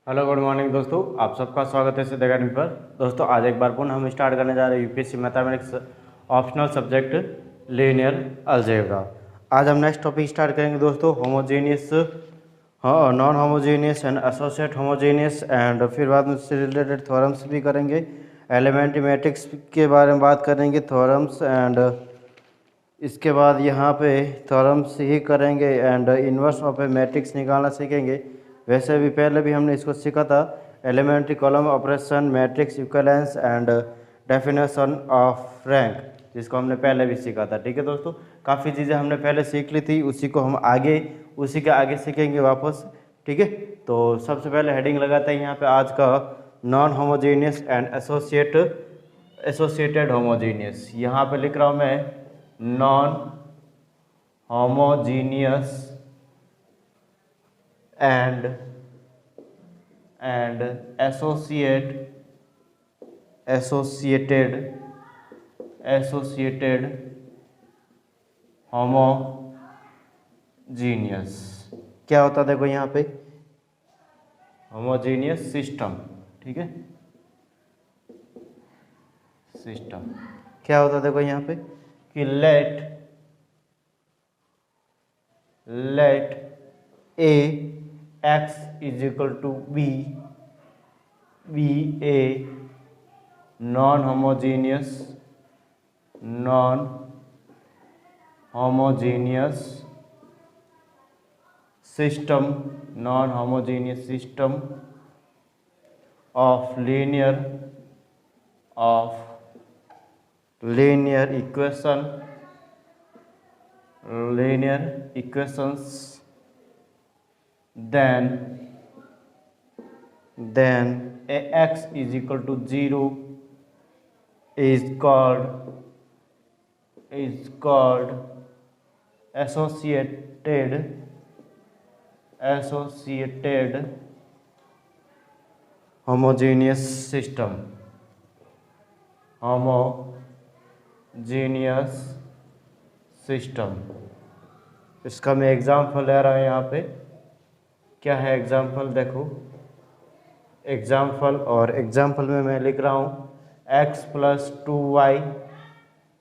Hello good morning दोस्तों, आप सबका स्वागत है सिद्ध अकेडमी पर। दोस्तों आज एक बार पुनः हम स्टार्ट करने जा रहे हैं UPSC mathematics optional subject linear algebra. आज हम नेक्स्ट टॉपिक स्टार्ट करेंगे दोस्तों, homogeneous, non homogeneous and associate homogeneous, and फिर बाद में उससे रिलेटेड थ्योरम्स भी करेंगे। एलिमेंट्री मैट्रिक्स के बारे में बात करेंगे, थ्योरम्स, एंड इसके बाद यहाँ पे थ्योरम्स ही करेंगे and inverse of A matrix निकालना सीखेंगे। वैसे भी पहले भी हमने इसको सीखा था, elementary column operation, matrix equivalence and definition of rank, जिसको हमने पहले भी सीखा था। ठीक है दोस्तों, काफ़ी चीज़ें हमने पहले सीख ली थी, उसी को हम उसी के आगे सीखेंगे वापस। ठीक है, तो सबसे पहले हेडिंग लगाते हैं यहाँ पे आज का, non homogeneous and associated homogeneous. यहाँ पे लिख रहा हूँ मैं non homogeneous and associated homogeneous. क्या होता है देखो यहाँ पे, होमोजीनियस सिस्टम। ठीक है, सिस्टम क्या होता है देखो यहाँ पे कि let A x is equal to B a non homogeneous system of linear equations, then ax is equal to 0 is called associated homogeneous system। इसका मैं एग्जाम्पल ले रहा हूँ यहाँ पे। क्या है एग्जाम्पल देखो, एग्जाम्पल में मैं लिख रहा हूँ x प्लस 2y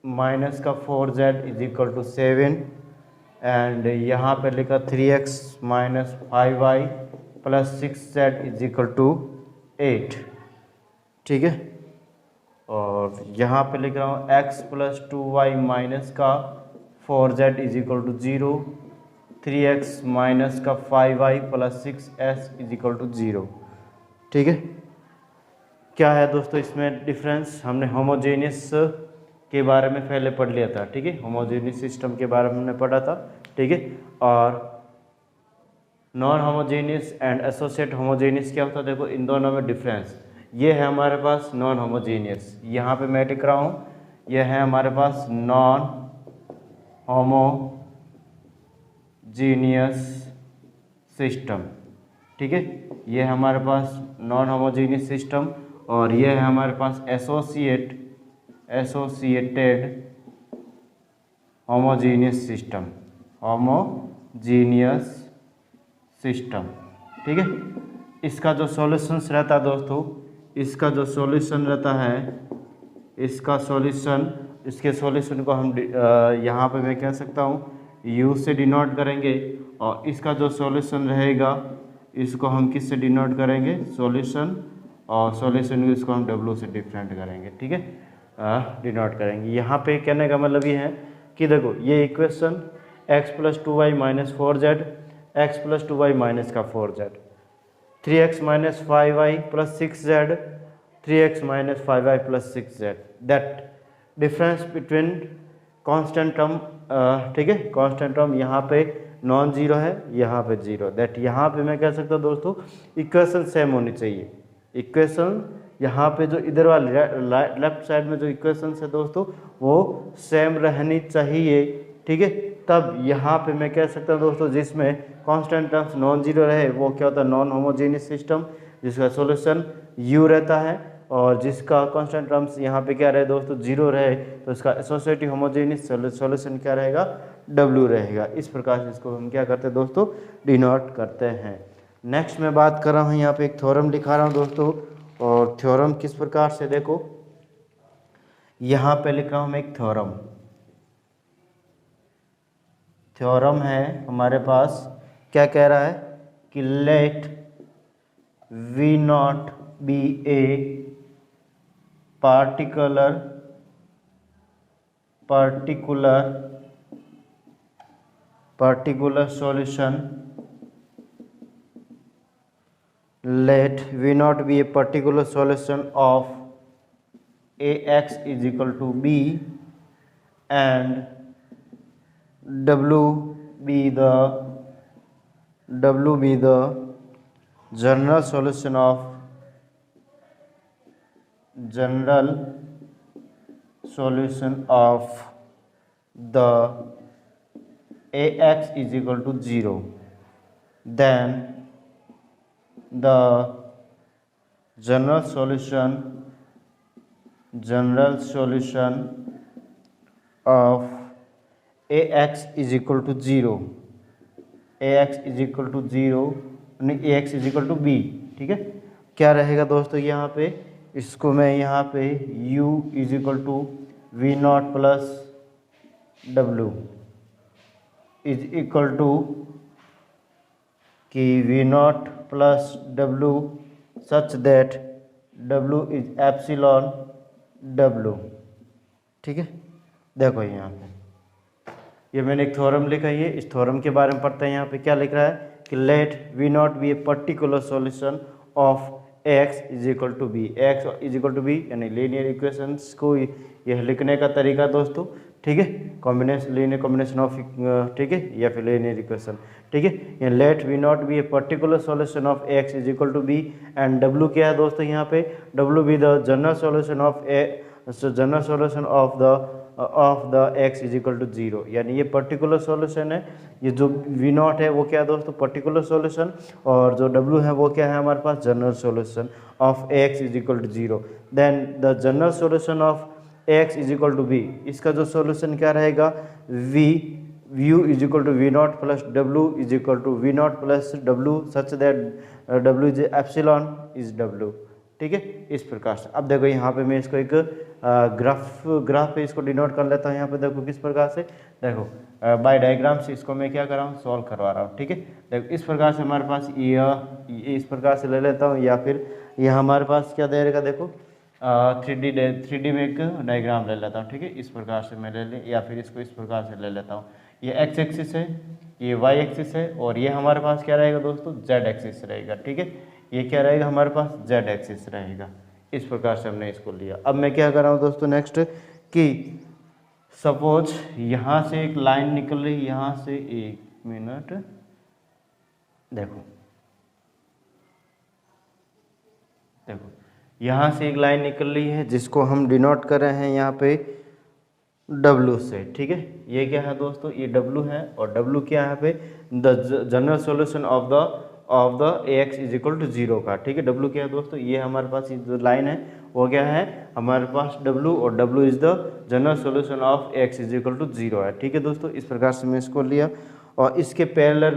माइनस का 4z is equal to 7, and यहाँ पे लिखा 3x minus 5y plus 6z is equal to 8। ठीक है, और यहाँ पे लिख रहा हूँ x प्लस 2y माइनस का 4z is equal to 0, 3x minus का 5y plus 6s is equal to 0। ठीक है, क्या है दोस्तों इसमें डिफरेंस, हमने होमोजेनियस के बारे में पहले पढ़ लिया था। ठीक है, होमोजेनियस सिस्टम के बारे में हमने पढ़ा था। ठीक है, और non homogeneous and associate homogeneous क्या होता है देखो, इन दोनों में डिफरेंस। ये है हमारे पास नॉन होमोजेनियस, यहाँ पे मैं लिख रहा हूँ, यह है हमारे पास नॉन होमोजीनियस सिस्टम। ठीक है, ये है हमारे पास नॉन होमोजीनियस सिस्टम, और ये है हमारे पास एसोसिएटेड होमोजीनियस सिस्टम। ठीक है, इसका जो सॉल्यूशंस रहता है दोस्तों, इसका जो सॉल्यूशन रहता है, इसके सॉल्यूशन को हम यहाँ पे मैं कह सकता हूँ u से डिनोट करेंगे, और इसका जो सॉल्यूशन रहेगा इसको हम किस से डिनोट करेंगे, सॉल्यूशन, और सॉल्यूशन को इसको हम w से डिफरेंट करेंगे। ठीक है, डिनोट करेंगे। यहाँ पे कहने का मतलब ये है कि देखो ये equation x plus 2y minus 4z, x plus 2y minus का 4z, 3x minus 5y plus 6z, 3x minus 5y plus 6z, that difference between constant term. ठीक है, कांस्टेंट टर्म यहाँ पे नॉन जीरो है, यहाँ पे जीरो, दैट यहाँ पे मैं कह सकता हूँ दोस्तों इक्वेशन सेम होनी चाहिए। इक्वेशन यहाँ पे जो इधर वाली लेफ्ट साइड में जो इक्वेशन है दोस्तों वो सेम रहनी चाहिए। ठीक है, तब यहाँ पे मैं कह सकता हूँ दोस्तों जिसमें कांस्टेंट टर्म्स नॉन जीरो रहे वो क्या होता है, नॉन होमोजेनियस सिस्टम, जिसका सॉल्यूशन u रहता है, और जिसका कांस्टेंट टर्म्स यहाँ पे क्या रहे दोस्तों, जीरो रहे, तो इसका एसोसिएटिव होमोजेनियस सॉल्यूशन क्या रहेगा, w रहेगा। इस प्रकार से इसको हम क्या करते हैं दोस्तों, डिनोट करते हैं। नेक्स्ट मैं बात कर रहा हूँ यहाँ पे एक थ्योरम दिखा रहा हूँ दोस्तों। और थ्योरम किस प्रकार से, देखो यहाँ पे लिख रहा हूँ मैं एक थ्योरम। थ्योरम है हमारे पास, क्या कह रहा है कि let V naught be a particular solution, let v not be a particular solution of ax is equal to b and w be the general solution of the ax is equal to 0, then the general solution of ax is equal to 0, ax is equal to 0 यानी ax is equal to b। ठीक है, क्या रहेगा दोस्तों यहाँ पे, इसको मैं यहाँ पे u is equal to V naught plus W is equal to कि V naught plus W such that W is epsilon W. ठीक है, देखो यहाँ पे ये मैंने एक थ्योरम लिखा है, ये इस थ्योरम के बारे में पढ़ते हैं। यहाँ पे क्या लिख रहा है कि let V naught be a particular solution of x is equal to B, X is equal to B यानी लीनियर इक्वेशंस को यह लिखने का तरीका दोस्तों। ठीक है, कॉम्बिनेशन लीनियर कॉम्बिनेशन ऑफ, ठीक है, या फिर लीनियर इक्वेशन। ठीक है, ये let V naught be a particular solution of x is equal to B and w क्या है दोस्तों यहाँ पे, w be the general solution of the x is equal to 0, यानी ये पर्टिकुलर सॉल्यूशन है। ये जो v नॉट है वो क्या है दोस्तों, पर्टिकुलर सॉल्यूशन, और जो w है वो क्या है हमारे पास, general solution of x is equal to 0। Then the general solution of x is equal to b, इसका जो सॉल्यूशन क्या रहेगा, u is equal to V naught plus W is equal to V naught plus W such that W is epsilon is W. ठीक है, इस प्रकार से। अब देखो यहाँ पे मैं इसको एक ग्राफ पे इसको डिनोट कर लेता हूँ। यहाँ पे देखो किस प्रकार से, देखो बाय डायग्राम से इसको मैं क्या कर रहा हूँ, सॉल्व करवा रहा हूँ। ठीक है, देखो इस प्रकार से हमारे पास ये इस प्रकार से ले लेता हूँ, या फिर ये हमारे पास क्या दे रहेगा, देखो 3D में एक डायग्राम ले लेता हूँ। ठीक है, इस प्रकार से मैं ले ले, या फिर इसको इस प्रकार से ले लेता हूँ। ये एक्स एक्सिस है, ये वाई एक्सिस है, और ये हमारे पास क्या रहेगा दोस्तों, जेड एक्सिस रहेगा। ठीक है, ये क्या रहेगा हमारे पास, जेड एक्सिस रहेगा। इस प्रकार से हमने इसको लिया। अब मैं क्या कर रहा हूँ दोस्तों नेक्स्ट, कि सपोज यहाँ से एक लाइन निकल रही, यहाँ से, एक मिनट, देखो देखो यहाँ से एक लाइन निकल रही है जिसको हम डिनोट कर रहे हैं यहाँ पे W से। ठीक है, ये क्या है दोस्तों, ये W है, और W क्या है यहाँ पे, the general solution of the ax is equal to 0 का। ठीक है, W क्या है दोस्तों, ये हमारे पास जो लाइन है वो क्या है हमारे पास W, और W is the general solution of x is equal to 0 है। ठीक है दोस्तों, इस प्रकार से मैं इसको लिया, और इसके पैरेलल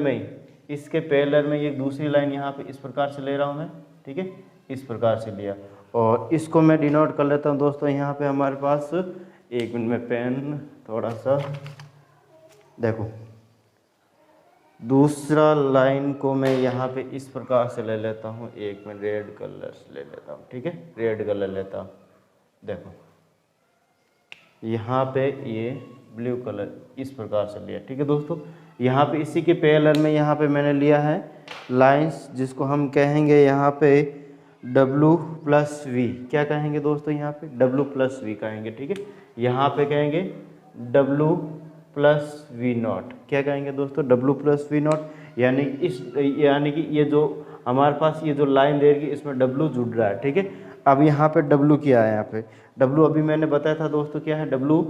में ये दूसरी लाइन यहाँ पे इस प्रकार से ले रहा हूँ मैं। ठीक है, इस प्रकार से लिया, और इसको मैं डिनोट कर लेता हूँ दोस्तों। यहाँ पे हमारे पास, एक मिनट में पेन थोड़ा सा, देखो दूसरा लाइन को मैं यहाँ पे इस प्रकार से ले लेता हूँ। एक मिनट, रेड कलर से ले लेता हूँ। ठीक है, रेड कलर लेता हूँ। देखो यहाँ पे ये ब्लू कलर इस प्रकार से लिया। ठीक है दोस्तों, यहाँ पे इसी के पैरेलल में यहाँ पे मैंने लिया है लाइंस, जिसको हम कहेंगे यहाँ पे W प्लस वी। क्या कहेंगे दोस्तों, यहाँ पे W प्लस वी कहेंगे। ठीक है, यहाँ पे कहेंगे W प्लस वी नॉट। क्या कहेंगे दोस्तों, W प्लस वी नॉट, यानी कि ये जो हमारे पास ये जो लाइन दे रही है इसमें W जुड़ रहा है। ठीक है, अब यहाँ पे W क्या है, यहाँ पे W अभी मैंने बताया था दोस्तों क्या है, W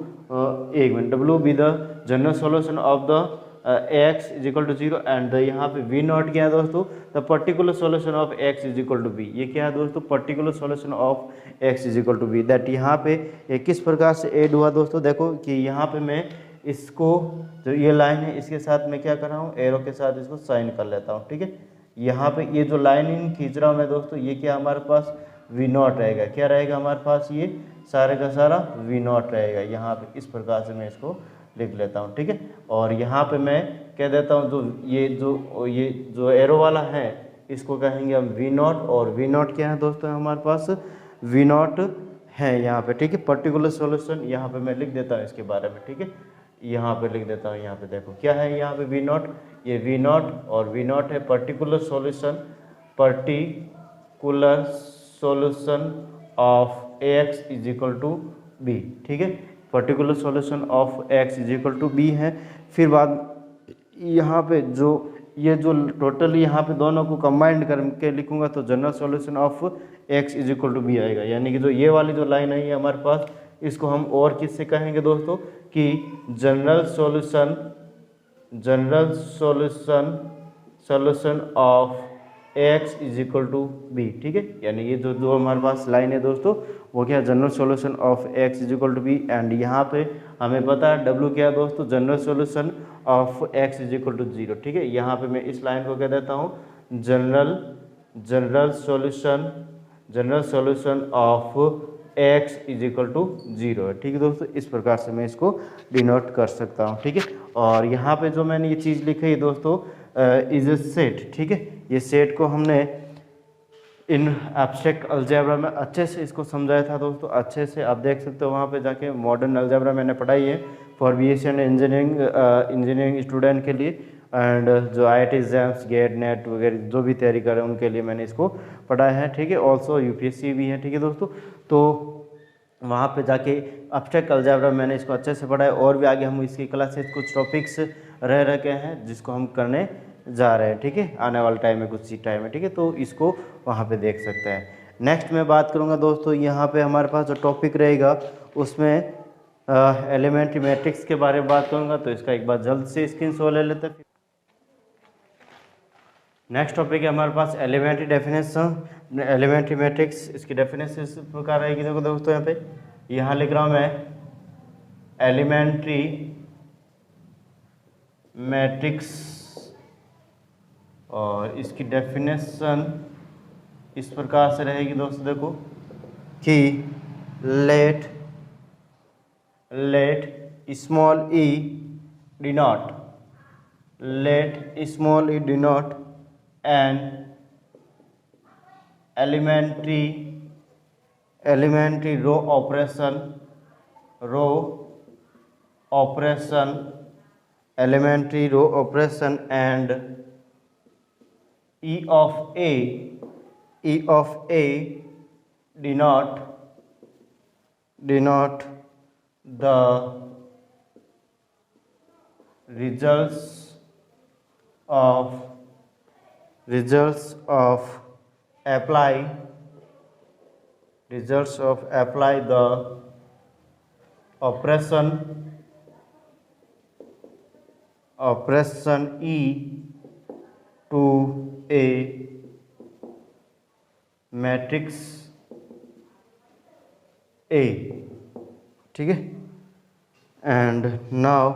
एक minute, W be the general solution of the x is equal to 0 and यहाँ पे v नॉट क्या है दोस्तों, the particular solution of x is equal to b। ये क्या है दोस्तों, particular solution of x is equal to b। That यहाँ पे ये किस प्रकार से ऐड हुआ दोस्तों, देखो कि यहाँ पे मैं इसको, जो ये लाइन है इसके साथ मैं क्या कर रहा हूँ, एरो के साथ इसको साइन कर लेता हूँ। ठीक है, यहाँ पे ये जो लाइन इन खींच रहा हूँ मैं दोस्तों, ये क्या हमारे पास वी नॉट रहेगा, क्या रहेगा हमारे पास, ये सारे का सारा वी नॉट रहेगा। यहाँ पे इस प्रकार से मैं इसको लिख लेता हूँ, ठीक है। और यहाँ पे मैं कह देता हूँ ये जो एरो वाला है इसको कहेंगे हम वी नॉट, और वी नॉट क्या है दोस्तों हमारे पास, वी नॉट है यहाँ पे, ठीक है। पर्टिकुलर सॉल्यूशन यहाँ पे मैं लिख देता हूँ इसके बारे में, ठीक है। यहाँ पे लिख देता हूँ, यहाँ पे देखो क्या है, यहाँ पे वी नॉट, ये वी नॉट और वी नॉट है particular solution, particular solution of A X is equal to B, ठीक है। Particular solution of X is equal to B है। फिर बाद यहाँ पे ये जो टोटल यहाँ पे दोनों को कंबाइंड करके लिखूंगा तो general solution of X is equal to B आएगा। यानी कि जो ये वाली जो लाइन है ये हमारे पास, इसको हम और किससे कहेंगे दोस्तों कि general solution of X is equal to B, ठीक है। यानी ये जो हमारे पास लाइन है दोस्तों वो क्या है, general solution of X is equal to B. And यहाँ पे हमें पता है डब्ल्यू क्या है दोस्तों, general solution of X is equal to 0, ठीक है। यहाँ पे मैं इस लाइन को कह देता हूँ general solution of X is equal to 0 है, ठीक है दोस्तों। इस प्रकार से मैं इसको डिनोट कर सकता हूँ, ठीक है। और यहाँ पे जो मैंने ये चीज़ लिखी है दोस्तों इज ए सेट, ठीक है। ये सेट को हमने इन एब्स्ट्रैक्ट अलजेब्रा में अच्छे से इसको समझाया था दोस्तों, अच्छे से आप देख सकते हो वहाँ पे जाके। मॉडर्न अलजेब्रा मैंने पढ़ाई है for BSc and engineering student के लिए, एंड जो IIT एग्जाम्स गेट नेट वगैरह जो भी तैयारी कर रहे हैं उनके लिए मैंने इसको पढ़ाया है, ठीक है। ऑल्सो यूपीएससी भी है, ठीक है दोस्तों। तो वहाँ पे जाके एब्स्ट्रैक्ट अलजेब्रा मैंने इसको अच्छे से पढ़ा है, और भी आगे हम इसकी क्लासेस कुछ टॉपिक्स रह रखे हैं जिसको हम करने जा रहे हैं, ठीक है, आने वाले टाइम में, कुछ ही टाइम में, ठीक है। तो इसको वहाँ पे देख सकते हैं। नेक्स्ट मैं बात करूँगा दोस्तों, यहाँ पे हमारे पास जो टॉपिक रहेगा उसमें एलिमेंट्री मैट्रिक्स के बारे में बात करूँगा। तो इसका एक बार जल्द से स्क्रीनशॉट ले लेते हैं। नेक्स्ट टॉपिक है हमारे पास एलिमेंट्री डेफिनेशन, एलिमेंट्री मैट्रिक्स। इसकी डेफिनेशन इस प्रकार रहेगी, देखो दोस्तों यहाँ लिख रहा हूँ मैं एलिमेंट्री मैट्रिक्स, और इसकी डेफिनेशन इस प्रकार से रहेगी दोस्तों, देखो कि let small e denote an elementary row operation, elementary row operation, and e of a denote the results of apply the operation E to a matrix A, ठीक है। And now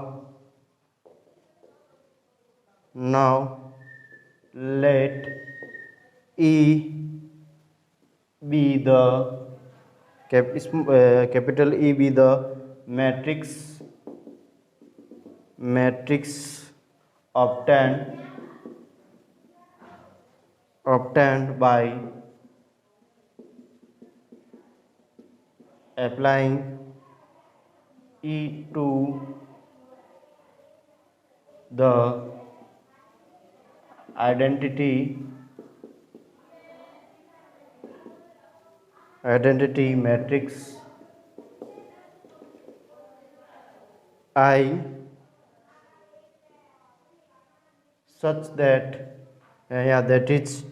let E be the capital E be the matrix obtained by applying E to the identity matrix I such that that is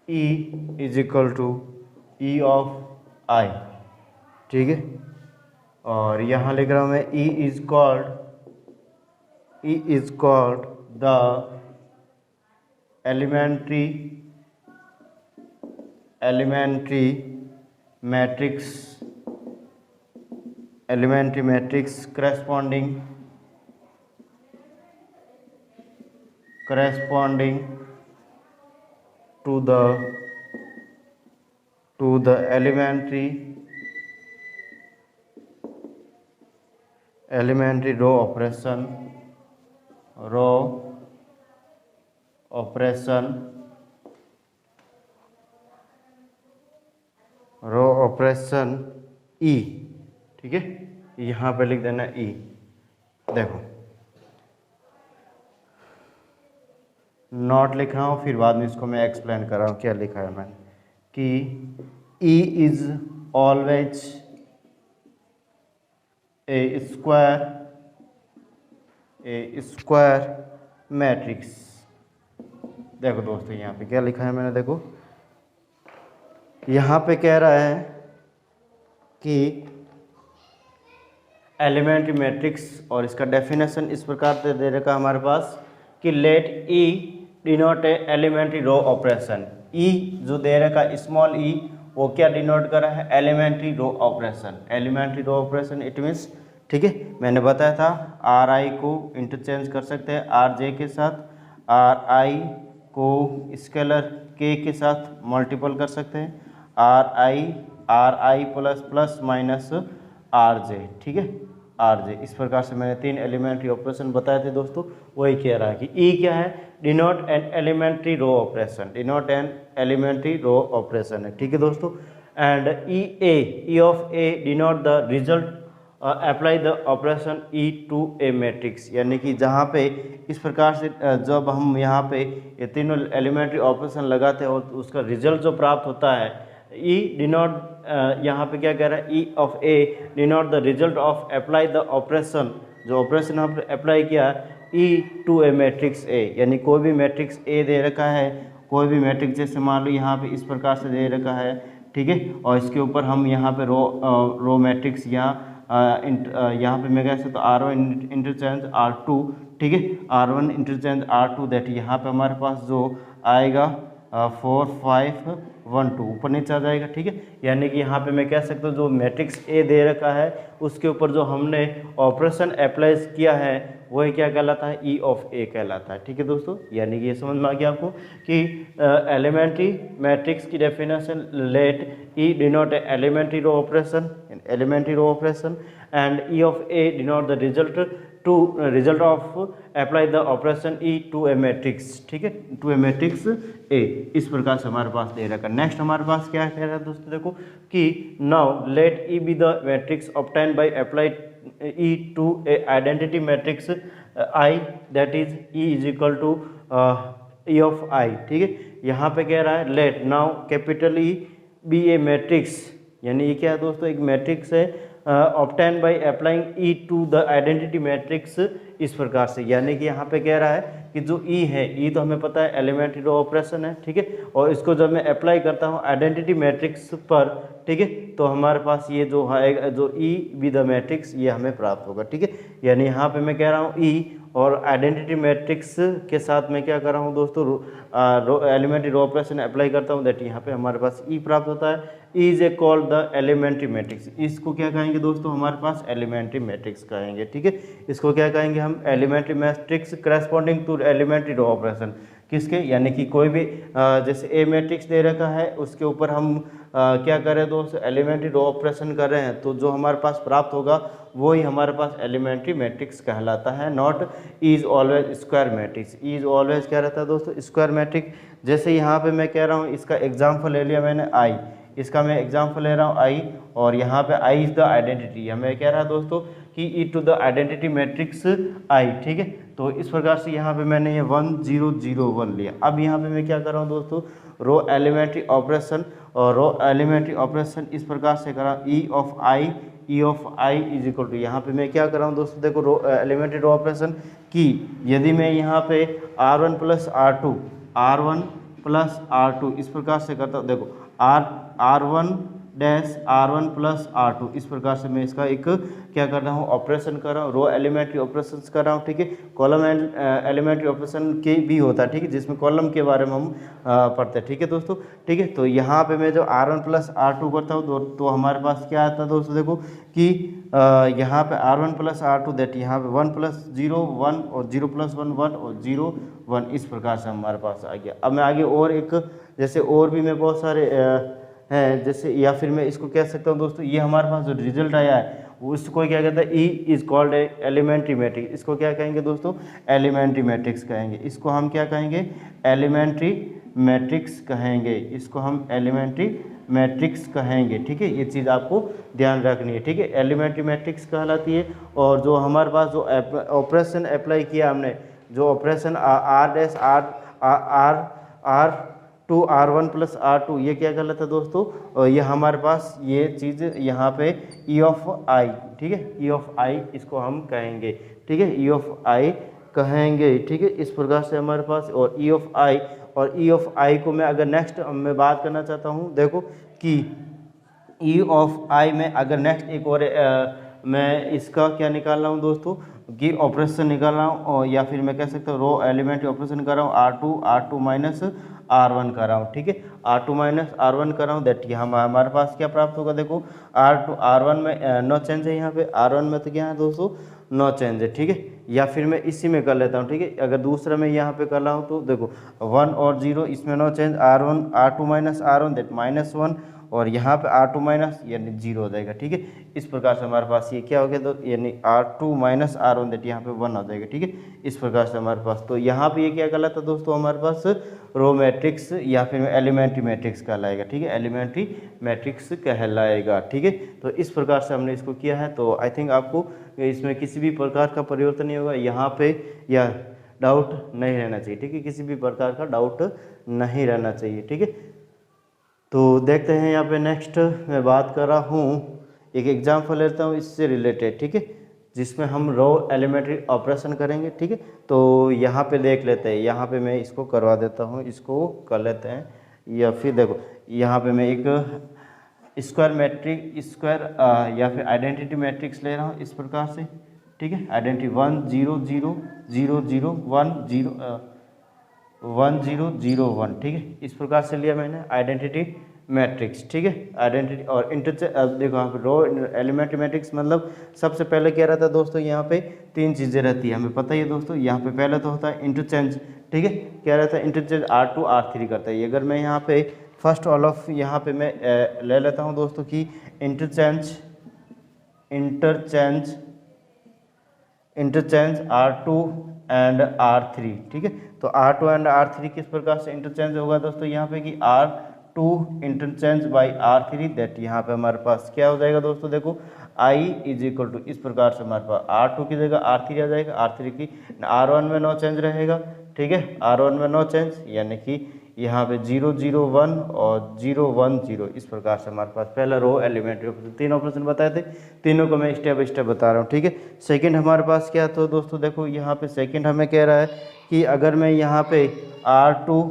E is equal to E of I, ठीक है। और यहाँ लिख रहा हूँ मैं E is called the elementary matrix corresponding to the elementary row operation E, ठीक है, यहाँ पे लिख देना E। देखो नॉट लिख रहा हूँ, फिर बाद में इसको मैं एक्सप्लेन कर रहा हूँ क्या लिखा है मैंने, कि E is always a square matrix. देखो दोस्तों यहाँ पे क्या लिखा है मैंने, देखो यहाँ पे कह रहा है कि एलिमेंट्री मैट्रिक्स, और इसका डेफिनेशन इस प्रकार से दे रखा हमारे पास कि लेट ई डिनोट ए एलिमेंट्री रो ऑपरेशन। ई जो दे रखा स्मॉल ई वो क्या डिनोट कर रहा है, elementary row operation. Elementary row operation it means, ठीक है, मैंने बताया था आर आई को इंटरचेंज कर सकते हैं आर जे के साथ, आर आई को स्केलर के साथ मल्टीपल कर सकते हैं, are I plus plus minus are J, ठीक है, आर जे। इस प्रकार से मैंने 3 एलिमेंट्री ऑपरेशन बताए थे दोस्तों। वही कह रहा है कि ई क्या है, denote an elementary row operation, denote an elementary row operation है, ठीक है दोस्तों। And E of A denote the result apply the operation E to A matrix, यानी कि जहाँ पे इस प्रकार से जब हम यहाँ पे ये तीनों एलिमेंट्री ऑपरेशन लगाते हैं और उसका रिजल्ट जो प्राप्त होता है, ई डिनोट यहाँ पे क्या कह रहा है, ई of A denote the result of apply the operation, जो ऑपरेशन आपने अप्लाई किया ई टू ए मैट्रिक्स ए, यानी कोई भी मैट्रिक्स ए दे रखा है, कोई भी मैट्रिक्स जैसे मान लो यहाँ पे इस प्रकार से दे रखा है, ठीक है, और इसके ऊपर हम यहाँ पे रो मैट्रिक्स यहाँ पे मैं कह सकता हूँ R1 इंटरचेंज R2, ठीक है, R1 इंटरचेंज R2, दैट यहाँ पे हमारे पास जो आएगा 4 5 1 2 ऊपर नीचे आ जाएगा, ठीक है। यानी कि यहाँ पे मैं कह सकता हूँ जो मैट्रिक्स ए दे रखा है उसके ऊपर जो हमने ऑपरेशन अप्लाई किया है वही क्या कहलाता है, ई ऑफ ए कहलाता है, ठीक है दोस्तों। यानी कि ये समझ में आ गया आपको कि एलिमेंट्री मैट्रिक्स की definition, let E denote elementary row operation and E of A denote the result of apply the operation E to A matrix, ठीक है, टू ए मैट्रिक्स ए। इस प्रकार से हमारे पास दे रखा। नेक्स्ट हमारे पास क्या कह रहा है दोस्तों, देखो कि now let E be the matrix obtain by applied E to a identity matrix I, that is E is equal to E of I, ठीक है। यहाँ पे कह रहा है let now capital E be a matrix, यानी ये क्या है दोस्तों, एक मैट्रिक्स है obtain by applying E to the identity matrix, इस प्रकार से। यानी कि यहाँ पे कह रहा है कि जो ई है, ई तो हमें पता है एलिमेंट्री रो ऑपरेशन है, ठीक है, और इसको जब मैं अप्लाई करता हूँ आइडेंटिटी मैट्रिक्स पर, ठीक है, तो हमारे पास ये जो है जो ई बी द मैट्रिक्स ये हमें प्राप्त होगा, ठीक है। यानी यहाँ पे मैं कह रहा हूँ ई और आइडेंटिटी मैट्रिक्स के साथ मैं क्या कर रहा हूँ दोस्तों, एलिमेंट्री रो ऑपरेशन अप्लाई करता हूँ, दैट यहाँ पे हमारे पास ई प्राप्त होता है। E is a called the elementary matrix, इसको क्या कहेंगे दोस्तों, हमारे पास एलिमेंट्री मैट्रिक्स कहेंगे, ठीक है। इसको क्या कहेंगे हम, elementary matrix corresponding to elementary row operation, किसके, यानी कि कोई भी जैसे ए मैट्रिक्स दे रखा है उसके ऊपर हम क्या कर रहे हैं दोस्तों, एलिमेंट्री रो ऑपरेशन कर रहे हैं, तो जो हमारे पास प्राप्त होगा वो ही हमारे पास एलिमेंट्री मैट्रिक्स कहलाता है। Not is always square matrix, is always क्या रहता है दोस्तों, स्क्वायर मैट्रिक्स। जैसे यहाँ पे मैं कह रहा हूँ, इसका एग्जाम्पल ले लिया मैंने आई, इसका मैं एग्जाम्पल ले रहा हूँ आई, और यहाँ पे आई इज द आइडेंटिटी, हमें कह रहा है दोस्तों कि ई to the identity matrix I, ठीक है। तो इस प्रकार से यहाँ पे मैंने ये 1 0 0 1 लिया। अब यहाँ पे मैं क्या कर रहा हूँ दोस्तों, रो एलिमेंट्री ऑपरेशन, और रो एलिमेंट्री ऑपरेशन इस प्रकार से करा, E of I is equal to, यहाँ पे मैं क्या कर रहा हूँ दोस्तों, देखो रो एलिमेंट्री रो ऑपरेशन की, यदि मैं यहाँ पे R1 प्लस R2 इस प्रकार से करता हूँ, देखो R1 dash R1 plus R2, इस प्रकार से मैं इसका एक क्या कर रहा हूँ, ऑपरेशन कर रहा हूँ, रो एलिमेंट्री ऑपरेशन कर रहा हूँ। ठीक है, कॉलम एलिमेंट्री ऑपरेशन के भी होता है, ठीक है, जिसमें कॉलम के बारे में हम पढ़ते हैं। ठीक है दोस्तों, ठीक है, तो यहाँ पे मैं जो R1 प्लस R2 करता हूँ तो हमारे पास क्या आता है दोस्तों, देखो कि यहाँ पे R1 प्लस R2 दैट यहाँ पे 1 प्लस 0 1 और 0 प्लस 1 1 और 0 1, इस प्रकार से हमारे पास आ गया। अब मैं आगे और एक जैसे और भी मैं बहुत सारे हैं जैसे, या फिर मैं इसको कह सकता हूँ दोस्तों, ये हमारे पास जो रिजल्ट आया है उसको क्या कहते हैं, E is called elementary matrix. इसको क्या कहेंगे दोस्तों, एलिमेंट्री मैट्रिक्स कहेंगे। इसको हम क्या कहेंगे, एलिमेंट्री मैट्रिक्स कहेंगे। इसको हम एलिमेंट्री मैट्रिक्स कहेंगे। ठीक है, ये चीज़ आपको ध्यान रखनी है। ठीक है, एलिमेंट्री मैट्रिक्स कहलाती है। और जो हमारे पास जो ऑपरेशन अप्लाई किया हमने, जो operation R dash R to R1 plus R2, ये क्या कहलाता है दोस्तों, और ये हमारे पास ये चीज़ यहाँ पे E ऑफ I, ठीक है, E ऑफ I इसको हम कहेंगे। ठीक है, E ऑफ I कहेंगे। ठीक है, इस प्रकार से हमारे पास और E ऑफ I, और E ऑफ I को मैं अगर नेक्स्ट मैं बात करना चाहता हूँ, देखो कि E ऑफ I में अगर नेक्स्ट एक और मैं इसका क्या निकाल रहा हूँ दोस्तों, कि ऑपरेशन निकाल रहा हूँ, और या फिर मैं कह सकता हूँ रो एलिमेंट्री ऑपरेशन कर रहा हूँ, R2 माइनस R1 कर रहा हूँ। ठीक है, R2 माइनस R1 कर रहा हूँ, दैट यहाँ हमारे पास क्या प्राप्त होगा, देखो R1 में नो चेंज है, यहाँ पे R1 में तो क्या है दोस्तों, नो चेंज है। ठीक है, या फिर मैं इसी में कर लेता हूँ। ठीक है, अगर दूसरा मैं यहाँ पे कर रहा हूँ तो देखो 1 और 0, इसमें no change, R2 minus R1 that -1, और यहाँ पे R2 माइनस यानी 0 हो जाएगा। ठीक है, इस प्रकार से हमारे पास ये क्या हो गया, तो यानी R2 माइनस R1 दैट यहाँ पे 1 हो जाएगा। ठीक है, इस प्रकार से हमारे पास, तो यहाँ पे ये क्या कहलाता है दोस्तों, हमारे पास रो मैट्रिक्स या फिर एलिमेंट्री मैट्रिक्स कहलाएगा। ठीक है, एलिमेंट्री मैट्रिक्स कहलाएगा। ठीक है, तो इस प्रकार से हमने इसको किया है। तो आई थिंक आपको इसमें किसी भी प्रकार का परिवर्तन नहीं होगा यहाँ पे, या डाउट नहीं रहना चाहिए। ठीक है, किसी भी प्रकार का डाउट नहीं रहना चाहिए। ठीक है, तो देखते हैं यहाँ पे नेक्स्ट मैं बात कर रहा हूँ, एक एग्जाम्पल लेता हूँ इससे रिलेटेड। ठीक है, जिसमें हम रो एलिमेंट्री ऑपरेशन करेंगे। ठीक है, तो यहाँ पे देख लेते हैं, यहाँ पे मैं इसको करवा देता हूँ, इसको कर लेते हैं, या फिर देखो यहाँ पे मैं एक स्क्वायर या फिर आइडेंटिटी मैट्रिक्स ले रहा हूँ इस प्रकार से। ठीक है, आइडेंटिटी 1 0 0 0 0 1 0 1 0 0 1। ठीक है, इस प्रकार से लिया मैंने आइडेंटिटी मैट्रिक्स। ठीक है, आइडेंटिटी और इंटरचेंज, अब देखो यहाँ पे रो एलिमेंट्री मैट्रिक्स मतलब सबसे पहले क्या रहता है दोस्तों, यहाँ पे 3 चीज़ें रहती है, हमें पता ही है दोस्तों। यहाँ पे पहले तो होता है इंटरचेंज। ठीक है, क्या रहता है, इंटरचेंज R2 R3 करता है। अगर मैं यहाँ पे फर्स्ट ऑल ऑफ यहाँ पे मैं ले लेता हूँ दोस्तों कि इंटरचेंज R2 एंड R3। ठीक है, तो R2 एंड R3 किस प्रकार से इंटरचेंज होगा दोस्तों, यहाँ पे कि R2 interchange by R3 that यहाँ पे हमारे पास क्या हो जाएगा दोस्तों, देखो I इज इक्वल टू, इस प्रकार से हमारे पास R2 की जगह R3 आ जाएगा, R3 की R1 में नो चेंज रहेगा। ठीक है, R1 में नो चेंज, यानी कि यहाँ पे 0 0 1 और 0 1 0, इस प्रकार से हमारे पास पहला रो एलिमेंट्री ऑपरेशन, 3 ऑपरेशन बताए थे, तीनों को मैं स्टेप बाई स्टेप बता रहा हूँ। ठीक है, सेकंड हमारे पास क्या था दोस्तों, देखो यहाँ पे सेकंड हमें कह रहा है कि अगर मैं यहाँ पे R2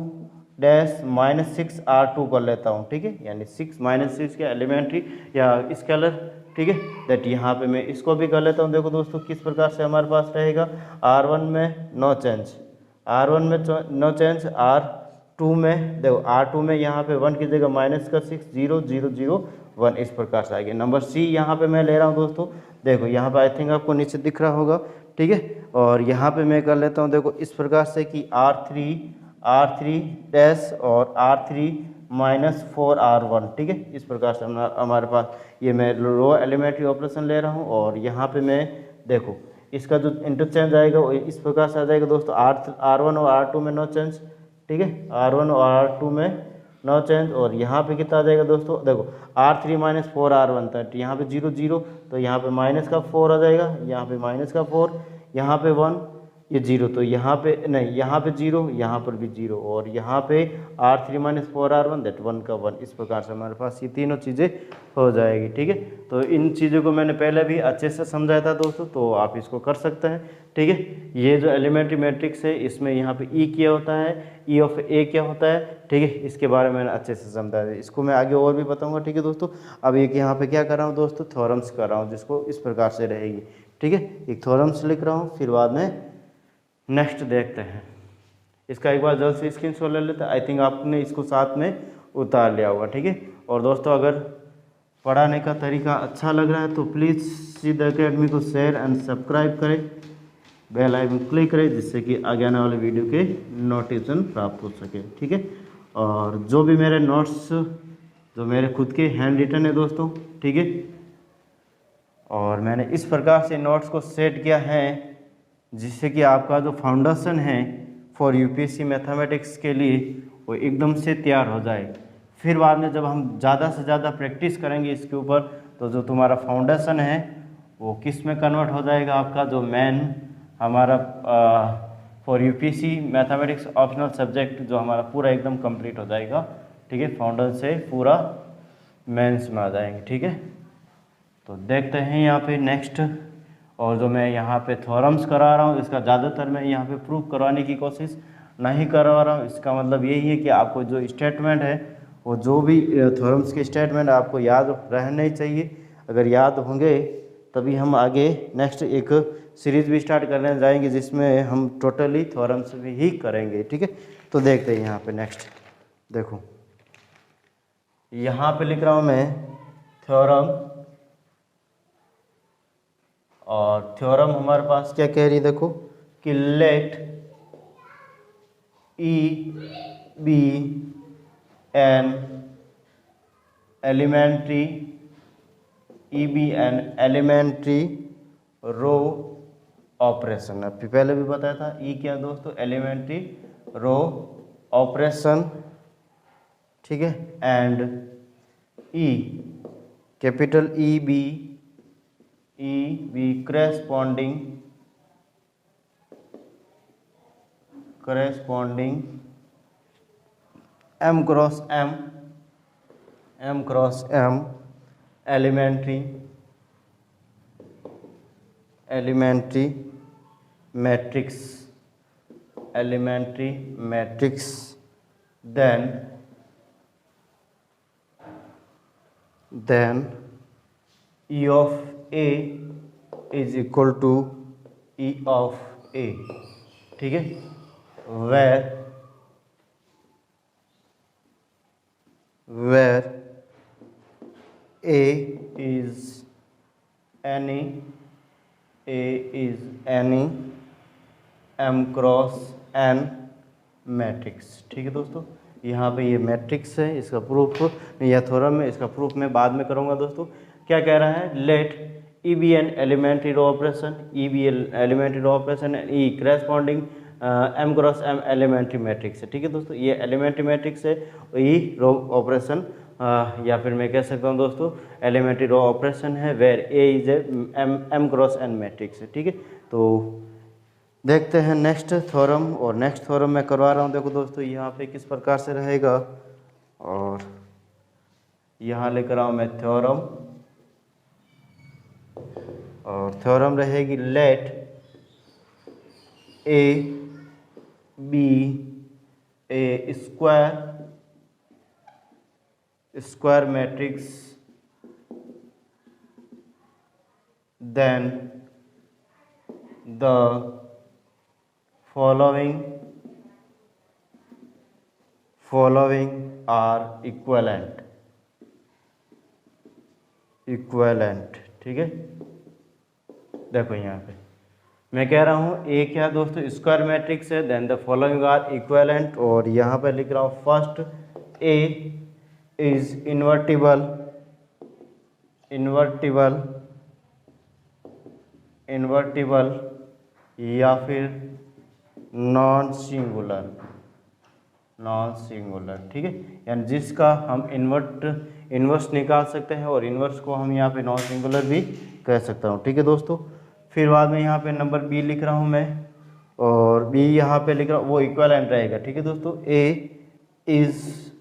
डैश -6 R2 कर लेता हूँ। ठीक है, यानी 6 -6 के एलिमेंट्री या स्केलर। ठीक है, दैट यहाँ पे मैं इसको भी कर लेता हूँ। देखो दोस्तों किस प्रकार से हमारे पास रहेगा, R1 में नो चेंज, R1 में नो चेंज, R2 में देखो R2 में यहाँ पे 1 की जगह -6 0 0 0 1, इस प्रकार से आएगा। नंबर C यहाँ पे मैं ले रहा हूँ दोस्तों, देखो यहाँ पे आई थिंक आपको नीचे दिख रहा होगा। ठीक है, और यहाँ पे मैं कर लेता हूँ, देखो इस प्रकार से कि R3 डैश और R3 -4 R1। ठीक है, इस प्रकार से हमारे पास ये मैं रो एलिमेंट्री ऑपरेशन ले रहा हूँ, और यहाँ पे मैं देखो इसका जो इंटरचेंज आएगा वो इस प्रकार से आ जाएगा दोस्तों, R1 और R2 में नो चेंज। ठीक है, R1 और R2 में नो चेंज, और यहाँ पे कितना आ जाएगा दोस्तों, देखो R3 -4 R1 था, यहाँ पे 0 0, तो यहाँ पे -4 आ जाएगा, यहाँ पे -4, यहाँ पे 1, ये 0, तो यहाँ पे नहीं, यहाँ पे 0, यहाँ पर भी 0, और यहाँ पे R3 - 4R1 दैट 1 का 1। इस प्रकार से हमारे पास ये तीनों चीज़ें हो जाएगी। ठीक है, तो इन चीज़ों को मैंने पहले भी अच्छे से समझाया था दोस्तों, तो आप इसको कर सकते हैं। ठीक है, ये जो एलिमेंट्री मैट्रिक्स है इसमें यहाँ पे E क्या होता है, E ऑफ A क्या होता है। ठीक है, इसके बारे में मैंने अच्छे से समझाया है, इसको मैं आगे और भी बताऊँगा। ठीक है दोस्तों, अब एक यहाँ पर क्या कर रहा हूँ दोस्तों, थ्योरम्स कर रहा हूँ, जिसको इस प्रकार से रहेगी। ठीक है, एक थ्योरम्स लिख रहा हूँ, फिर बाद में नेक्स्ट देखते हैं। इसका एक बार जल्द से स्क्रीनशॉट ले लेते हैं। आई थिंक आपने इसको साथ में उतार लिया होगा। ठीक है, और दोस्तों अगर पढ़ाने का तरीका अच्छा लग रहा है तो प्लीज़ सीधा अकेडमी को शेयर एंड सब्सक्राइब करें, बेल आइकन क्लिक करें, जिससे कि आगे आने वाले वीडियो के नोटिफिकेशन प्राप्त हो सके। ठीक है, और जो भी मेरे नोट्स जो मेरे खुद के हैंड रिटन है दोस्तों, ठीक है, और मैंने इस प्रकार से नोट्स को सेट किया है जिससे कि आपका जो फाउंडेशन है फॉर यूपीएससी मैथमेटिक्स के लिए वो एकदम से तैयार हो जाए। फिर बाद में जब हम ज़्यादा से ज़्यादा प्रैक्टिस करेंगे इसके ऊपर, तो जो तुम्हारा फाउंडेशन है वो किस में कन्वर्ट हो जाएगा, आपका जो मेन हमारा for UPSC mathematics optional subject जो हमारा पूरा एकदम कंप्लीट हो जाएगा। ठीक है, फाउंडेशन से पूरा मेंस में आ जाएंगे। ठीक है, तो देखते हैं यहाँ पे नेक्स्ट, और जो मैं यहाँ पे थ्योरम्स करा रहा हूँ इसका ज़्यादातर मैं यहाँ पे प्रूफ करवाने की कोशिश नहीं करवा रहा हूँ। इसका मतलब यही है कि आपको जो स्टेटमेंट है वो जो भी थ्योरम्स के स्टेटमेंट आपको याद रहने चाहिए। अगर याद होंगे तभी हम आगे नेक्स्ट एक सीरीज भी स्टार्ट करने जाएंगे जिसमें हम टोटली थ्योरम्स भी ही करेंगे। ठीक है, तो देखते हैं यहाँ पे नेक्स्ट। देखो यहाँ पे लिख रहा हूँ मैं थ्योरम, और थ्योरम हमारे पास क्या कह रही है, देखो कि let E be an elementary row operation. अभी पहले भी बताया था E क्या दोस्तों, एलिमेंट्री रो ऑपरेशन। ठीक है, and E capital E be corresponding M cross M elementary matrix, then E of A is equal to E of A। ठीक है, where A is any M cross N matrix. ठीक है दोस्तों, यहाँ पे ये मैट्रिक्स है, इसका प्रूफ या थ्योरम है, इसका प्रूफ मैं बाद में करूँगा दोस्तों। क्या कह रहा है, late E be an elementary row operation, E corresponding M cross M elementary matrix है। ठीक है दोस्तों, ये एलिमेंट्री मैट्रिक्स है, E रो ऑपरेशन या फिर मैं कह सकता हूँ दोस्तों एलिमेंट्री रो ऑपरेशन है, where A is a M cross N matrix है। ठीक है, तो देखते हैं नेक्स्ट थ्योरम, और नेक्स्ट थ्योरम मैं करवा रहा हूँ। देखो दोस्तों यहाँ पे किस प्रकार से रहेगा, और यहाँ लेकर आऊँ मैं थ्योरम, और थ्योरम रहेगी let A be a square matrix, then the following are equivalent। ठीक है, देखो यहाँ पे मैं कह रहा हूँ ए क्या दोस्तों स्क्वायर मैट्रिक्स है, then the following are equivalent, और यहाँ पे लिख रहा हूँ फर्स्ट ए इज इन्वर्टिबल या फिर नॉन सिंगुलर। ठीक है, यानी जिसका हम इन्वर्स निकाल सकते हैं, और इन्वर्स को हम यहाँ पे नॉन सिंगुलर भी कह सकता हूँ। ठीक है दोस्तों, फिर बाद में यहाँ पे नंबर बी लिख रहा हूँ मैं, और बी यहाँ पे लिख रहा हूँ वो इक्विवेलेंट रहेगा। ठीक है दोस्तों, A is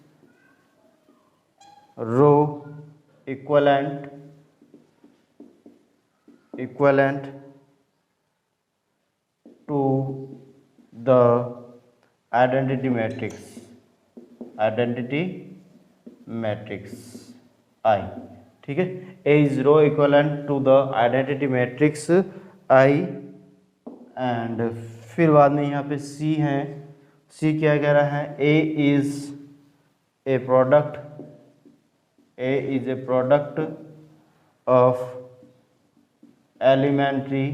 row equivalent to the identity matrix I. ठीक है, A is row equivalent to the identity matrix I. And फिर बाद में यहाँ पे सी है, सी क्या कह रहा है, A is a product of elementary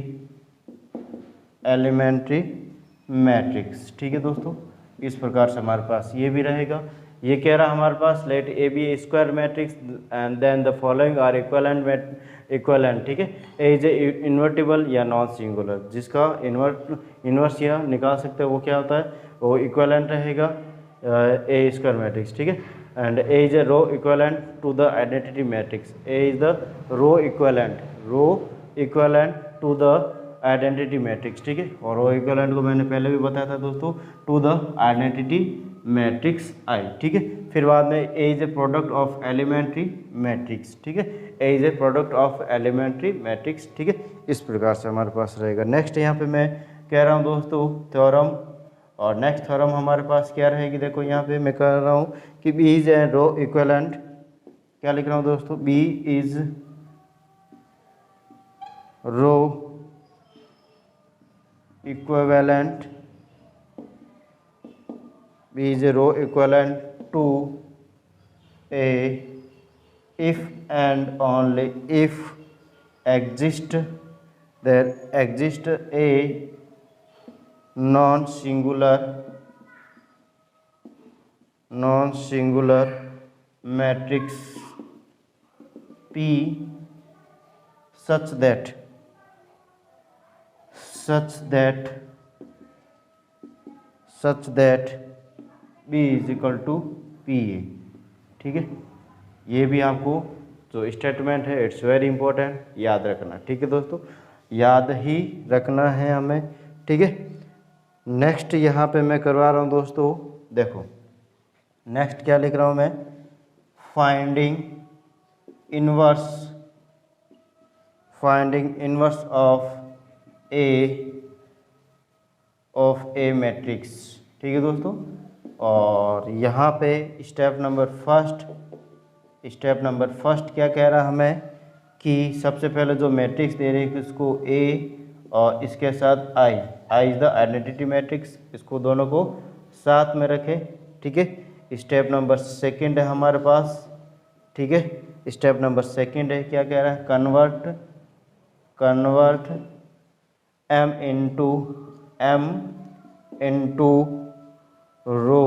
matrix. ठीक है दोस्तों, इस प्रकार से हमारे पास ये भी रहेगा। ये कह रहा है हमारे पास let A be a square matrix and then the following are equivalent. ठीक है, ए इज ए इन्वर्टिबल या नॉन सिंगुलर, जिसका इन्वर्स या निकाल सकते हैं वो क्या होता है, वो इक्विवेलेंट रहेगा ए स्क्वायर मैट्रिक्स। ठीक है, and A is a row equivalent to the identity matrix. A is the row equivalent to the identity matrix. ठीक है, और रो इक्विवेलेंट को मैंने पहले भी बताया था दोस्तों, to the identity matrix I. ठीक है, फिर बाद में A is a product of elementary matrix. ठीक है, A is a product of elementary matrix. ठीक है, इस प्रकार से हमारे पास रहेगा। नेक्स्ट यहाँ पे मैं कह रहा हूँ दोस्तों थ्योरम, और नेक्स्ट थ्योरम हमारे पास क्या रहेगी, देखो यहाँ पे मैं कह रहा हूँ कि B is a row equivalent, क्या लिख रहा हूँ दोस्तों, B is row equivalent B is a row equivalent to A if and only if there exists a non-singular matrix P such that B is equal to PA। ठीक है, ये भी आपको जो स्टेटमेंट है इट्स वेरी इंपॉर्टेंट, याद रखना। ठीक है दोस्तों, याद ही रखना है हमें। ठीक है, नेक्स्ट यहाँ पे मैं करवा रहा हूँ दोस्तों, देखो नेक्स्ट क्या लिख रहा हूँ मैं, finding inverse of A matrix. ठीक है दोस्तों, और यहाँ पे स्टेप नंबर फर्स्ट क्या कह रहा है हमें कि सबसे पहले जो मैट्रिक्स दे रही है उसको ए और इसके साथ I is the identity matrix, इसको दोनों को साथ में रखें। ठीक है, स्टेप नंबर सेकंड है हमारे पास। ठीक है, स्टेप नंबर सेकंड है, क्या कह रहा है, कन्वर्ट m into रो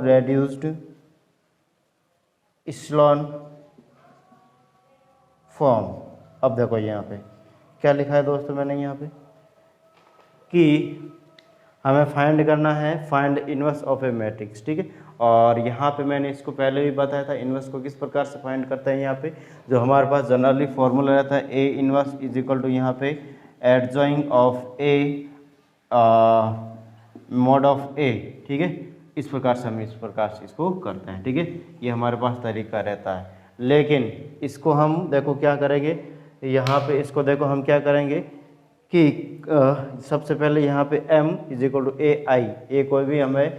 reduced इस्लॉन फॉर्म। अब देखो यहाँ पे क्या लिखा है दोस्तों मैंने यहाँ पे कि हमें फाइंड करना है find inverse of A matrix. ठीक है, और यहाँ पे मैंने इसको पहले भी बताया था इनवर्स को किस प्रकार से फाइंड करते हैं। यहाँ पे जो हमारे पास जनरली फॉर्मूला रहता है A inverse is equal to यहाँ पे adjoint of A mod of A. ठीक है, इस प्रकार से हम इसको करते हैं। ठीक है, ये हमारे पास तरीका रहता है, लेकिन इसको हम देखो क्या करेंगे, यहाँ पे इसको देखो हम क्या करेंगे कि सबसे पहले यहाँ पे m इज इक्वल टू ए आई, ए कोई भी हमें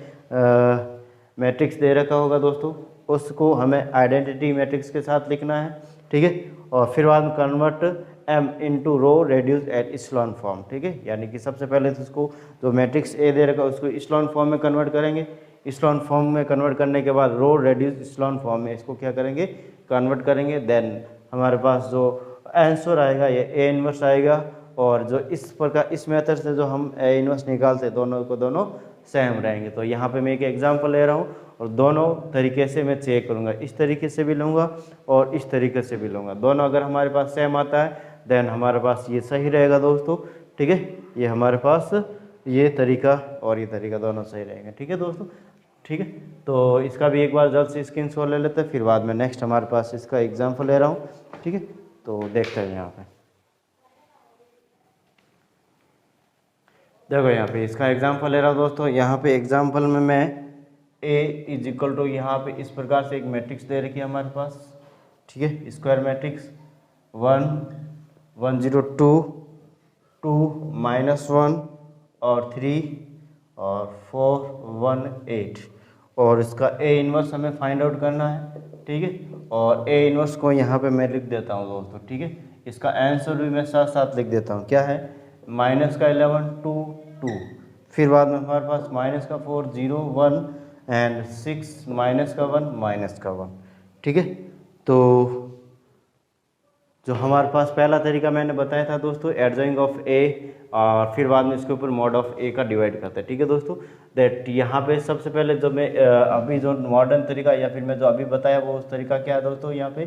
मैट्रिक्स दे रखा होगा दोस्तों, उसको हमें आइडेंटिटी मैट्रिक्स के साथ लिखना है। ठीक है, और फिर बाद में convert m into row reduced echelon form. ठीक है, यानी कि सबसे पहले तो उसको जो मैट्रिक्स ए दे रखा है उसको इस्लॉन फॉर्म में कन्वर्ट करेंगे। इस्लॉन फॉर्म में कन्वर्ट करने के बाद रो रेड्यूस इस्लॉन फॉर्म में इसको क्या करेंगे, कन्वर्ट करेंगे। देन हमारे पास जो आंसर आएगा ये ए इनवर्स आएगा, और जो इस प्रकार इस मेथड से जो हम ए इनवर्स निकालते हैं दोनों को दोनों सेम रहेंगे। तो यहाँ पे मैं एक एग्जांपल ले रहा हूँ और दोनों तरीके से मैं चेक करूँगा, इस तरीके से भी लूँगा और इस तरीके से भी लूँगा। दोनों अगर हमारे पास सेम आता है देन हमारे पास ये सही रहेगा दोस्तों। ठीक है, ये हमारे पास ये तरीका और ये तरीका दोनों सही रहेंगे। ठीक है दोस्तों, ठीक है, तो इसका भी एक बार जल्द से स्क्रीनशॉट ले लेते हैं, फिर बाद में नेक्स्ट हमारे पास इसका एग्जाम्पल ले रहा हूँ। ठीक है, तो देखते हैं यहाँ पे देखो यहाँ पे इसका एग्जांपल ले रहा हूँ दोस्तों। यहाँ पे एग्जांपल में मैं A इज इक्वल टू यहाँ पे इस प्रकार से एक मैट्रिक्स दे रखी है हमारे पास, ठीक है, स्क्वायर मैट्रिक्स 1 1 0 2 2 -1 और 3 और 4 1 8 और इसका A इनवर्स हमें फाइंड आउट करना है, ठीक है। और A इनवर्स को यहाँ पे मैं लिख देता हूँ दोस्तों, ठीक है। इसका आंसर भी मैं साथ साथ लिख देता हूँ, क्या है, माइनस का 11 2 2, फिर बाद में हमारे पास माइनस का 4 0 1 एंड 6 माइनस का 1 माइनस का 1, ठीक है। तो जो हमारे पास पहला तरीका मैंने बताया था दोस्तों, एडजॉइंग ऑफ ए, और फिर बाद में इसके ऊपर मॉड ऑफ ए का डिवाइड करते हैं, ठीक है दोस्तों। दैट यहाँ पे सबसे पहले जो मैं अभी जो मॉडर्न तरीका या फिर मैं जो अभी बताया वो उस तरीका क्या है दोस्तों, यहाँ पे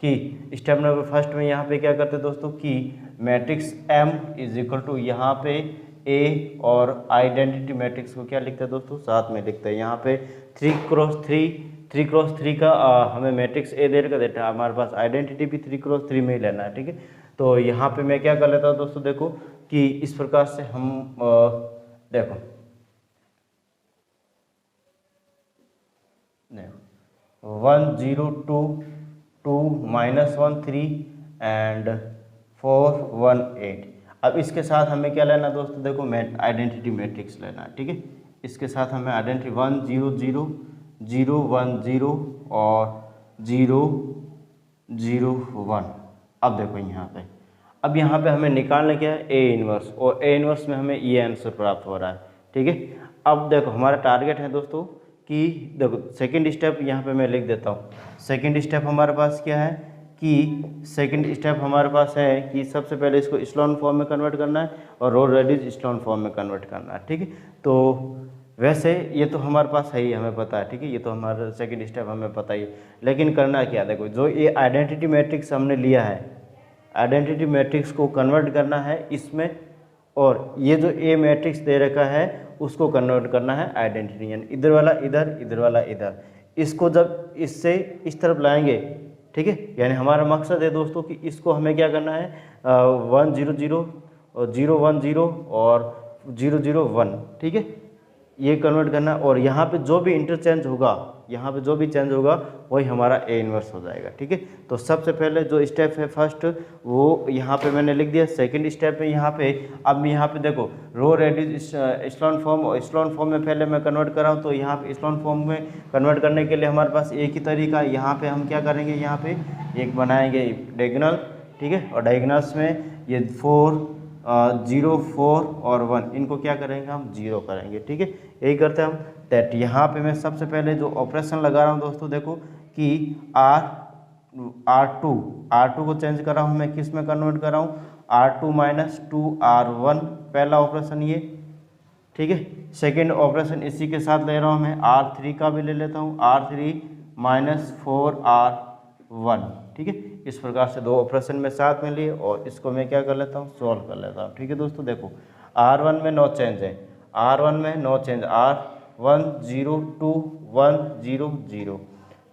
कि स्टेप नंबर फर्स्ट में यहाँ पे क्या करते हैं दोस्तों कि matrix M is equal to यहाँ पे ए और आइडेंटिटी मैट्रिक्स को क्या लिखते हैं दोस्तों, साथ में लिखते हैं। यहाँ पे 3x3 का हमें मैट्रिक्स ए दे रखा देता है, हमारे पास आइडेंटिटी भी 3x3 में ही लेना है, ठीक है। तो यहाँ पे मैं क्या कर लेता हूँ दोस्तों, देखो कि इस प्रकार से हम देखो 1 0 2 2 -1 3 एंड 4 1 8। अब इसके साथ हमें क्या लेना दोस्तों, देखो आइडेंटिटी मैट्रिक्स लेना है, ठीक है। इसके साथ हमें आइडेंटिटी 1 0 0 0 1 0 और 0 0 1। अब देखो यहाँ पे हमें निकालना क्या है, ए इनवर्स, और ए इनवर्स में हमें ये आंसर प्राप्त हो रहा है, ठीक है। अब देखो हमारा टारगेट है दोस्तों कि देखो सेकंड स्टेप यहाँ पे मैं लिख देता हूँ। सेकंड स्टेप हमारे पास क्या है कि सेकंड स्टेप हमारे पास है कि सबसे पहले इसको इस्लॉन फॉर्म में कन्वर्ट करना है और रो रेडिस इस्लॉन फॉर्म में कन्वर्ट करना है, ठीक है। तो वैसे ये तो हमारे पास है ही, हमें पता है, ठीक है, ये तो हमारा सेकंड स्टेप हमें पता ही है। लेकिन करना क्या, देखो जो ये आइडेंटिटी मैट्रिक्स हमने लिया है, आइडेंटिटी मैट्रिक्स को कन्वर्ट करना है इसमें, और ये जो ए मैट्रिक्स दे रखा है उसको कन्वर्ट करना है आइडेंटिटी, यानी इधर वाला इधर, इधर वाला इधर। इसको जब इससे इस तरफ लाएंगे, ठीक है, यानी हमारा मकसद है दोस्तों कि इसको हमें क्या करना है 1 0 0 और 0 1 0 और 0 0 1, ठीक है, ये कन्वर्ट करना। और यहाँ पे जो भी इंटरचेंज होगा, यहाँ पे जो भी चेंज होगा वही हमारा ए इनवर्स हो जाएगा, ठीक है। तो सबसे पहले जो स्टेप है फर्स्ट वो यहाँ पे मैंने लिख दिया। सेकंड स्टेप है यहाँ पे, अब यहाँ पे देखो रो रेडिस इस्लॉन फॉर्म, और इस्लॉन फॉर्म में पहले मैं कन्वर्ट कर रहा हूँ। तो यहाँ पे इस्लॉन फॉर्म में कन्वर्ट करने के लिए हमारे पास एक ही तरीका है। यहाँ पे हम क्या करेंगे, यहाँ पे एक बनाएंगे डायगोनल, ठीक है, और डायगोनल्स में ये 4 0 4 और 1 इनको क्या करेंगे, हम 0 करेंगे, ठीक है, यही करते हैं हम। दैट यहाँ पे मैं सबसे पहले जो ऑपरेशन लगा रहा हूँ दोस्तों, देखो कि R2 को चेंज कर रहा हूँ मैं, किस में कन्वर्ट कर रहा हूँ, R2 - 2R1, पहला ऑपरेशन ये, ठीक है। सेकेंड ऑपरेशन इसी के साथ ले रहा हूँ मैं, R3 का भी ले लेता हूँ, R3 - 4R1, ठीक है। इस प्रकार से दो ऑपरेशन में साथ में लिए और इसको मैं क्या कर लेता हूँ, सॉल्व कर लेता हूँ, ठीक है दोस्तों। देखो R1 में नो चेंज है, R1 में नो चेंज, R1 0 2 1 0 0।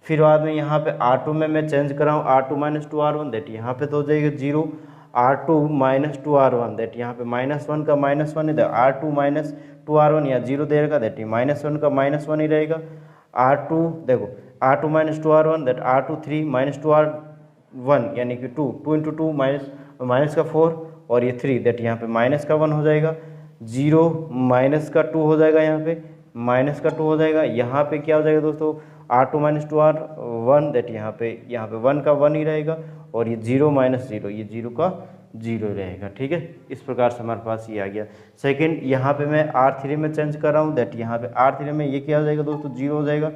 फिर बाद में यहाँ पे R2 में मैं चेंज कर रहा हूँ, R2 - 2R1, दैट यहाँ पे तो हो जाएगा 0, R2 - 2R1, दैट यहाँ पे -1 का -1 इधर, R2 - 2R1 या 0 दे रखा, दैट -1 का -1 ही रहेगा। R2 देखो R2 - 2R1, that R2 3 - 2R1 यानी कि 2 × 2 माइनस का 4 और ये 3, दैट यहाँ पे माइनस का 1 हो जाएगा, 0 माइनस का 2 हो जाएगा, यहाँ पे माइनस का 2 हो जाएगा। यहाँ पे क्या हो जाएगा दोस्तों, R2 - 2R1, दैट यहाँ पे 1 का 1 ही रहेगा, और ये 0 - 0 ये 0 का 0 रहेगा, ठीक है। इस प्रकार से हमारे पास ये आ गया। सेकंड यहाँ पे मैं R3 में चेंज कर रहा हूँ, दैट यहाँ पे R3 में ये क्या हो जाएगा दोस्तों, 0 हो जाएगा।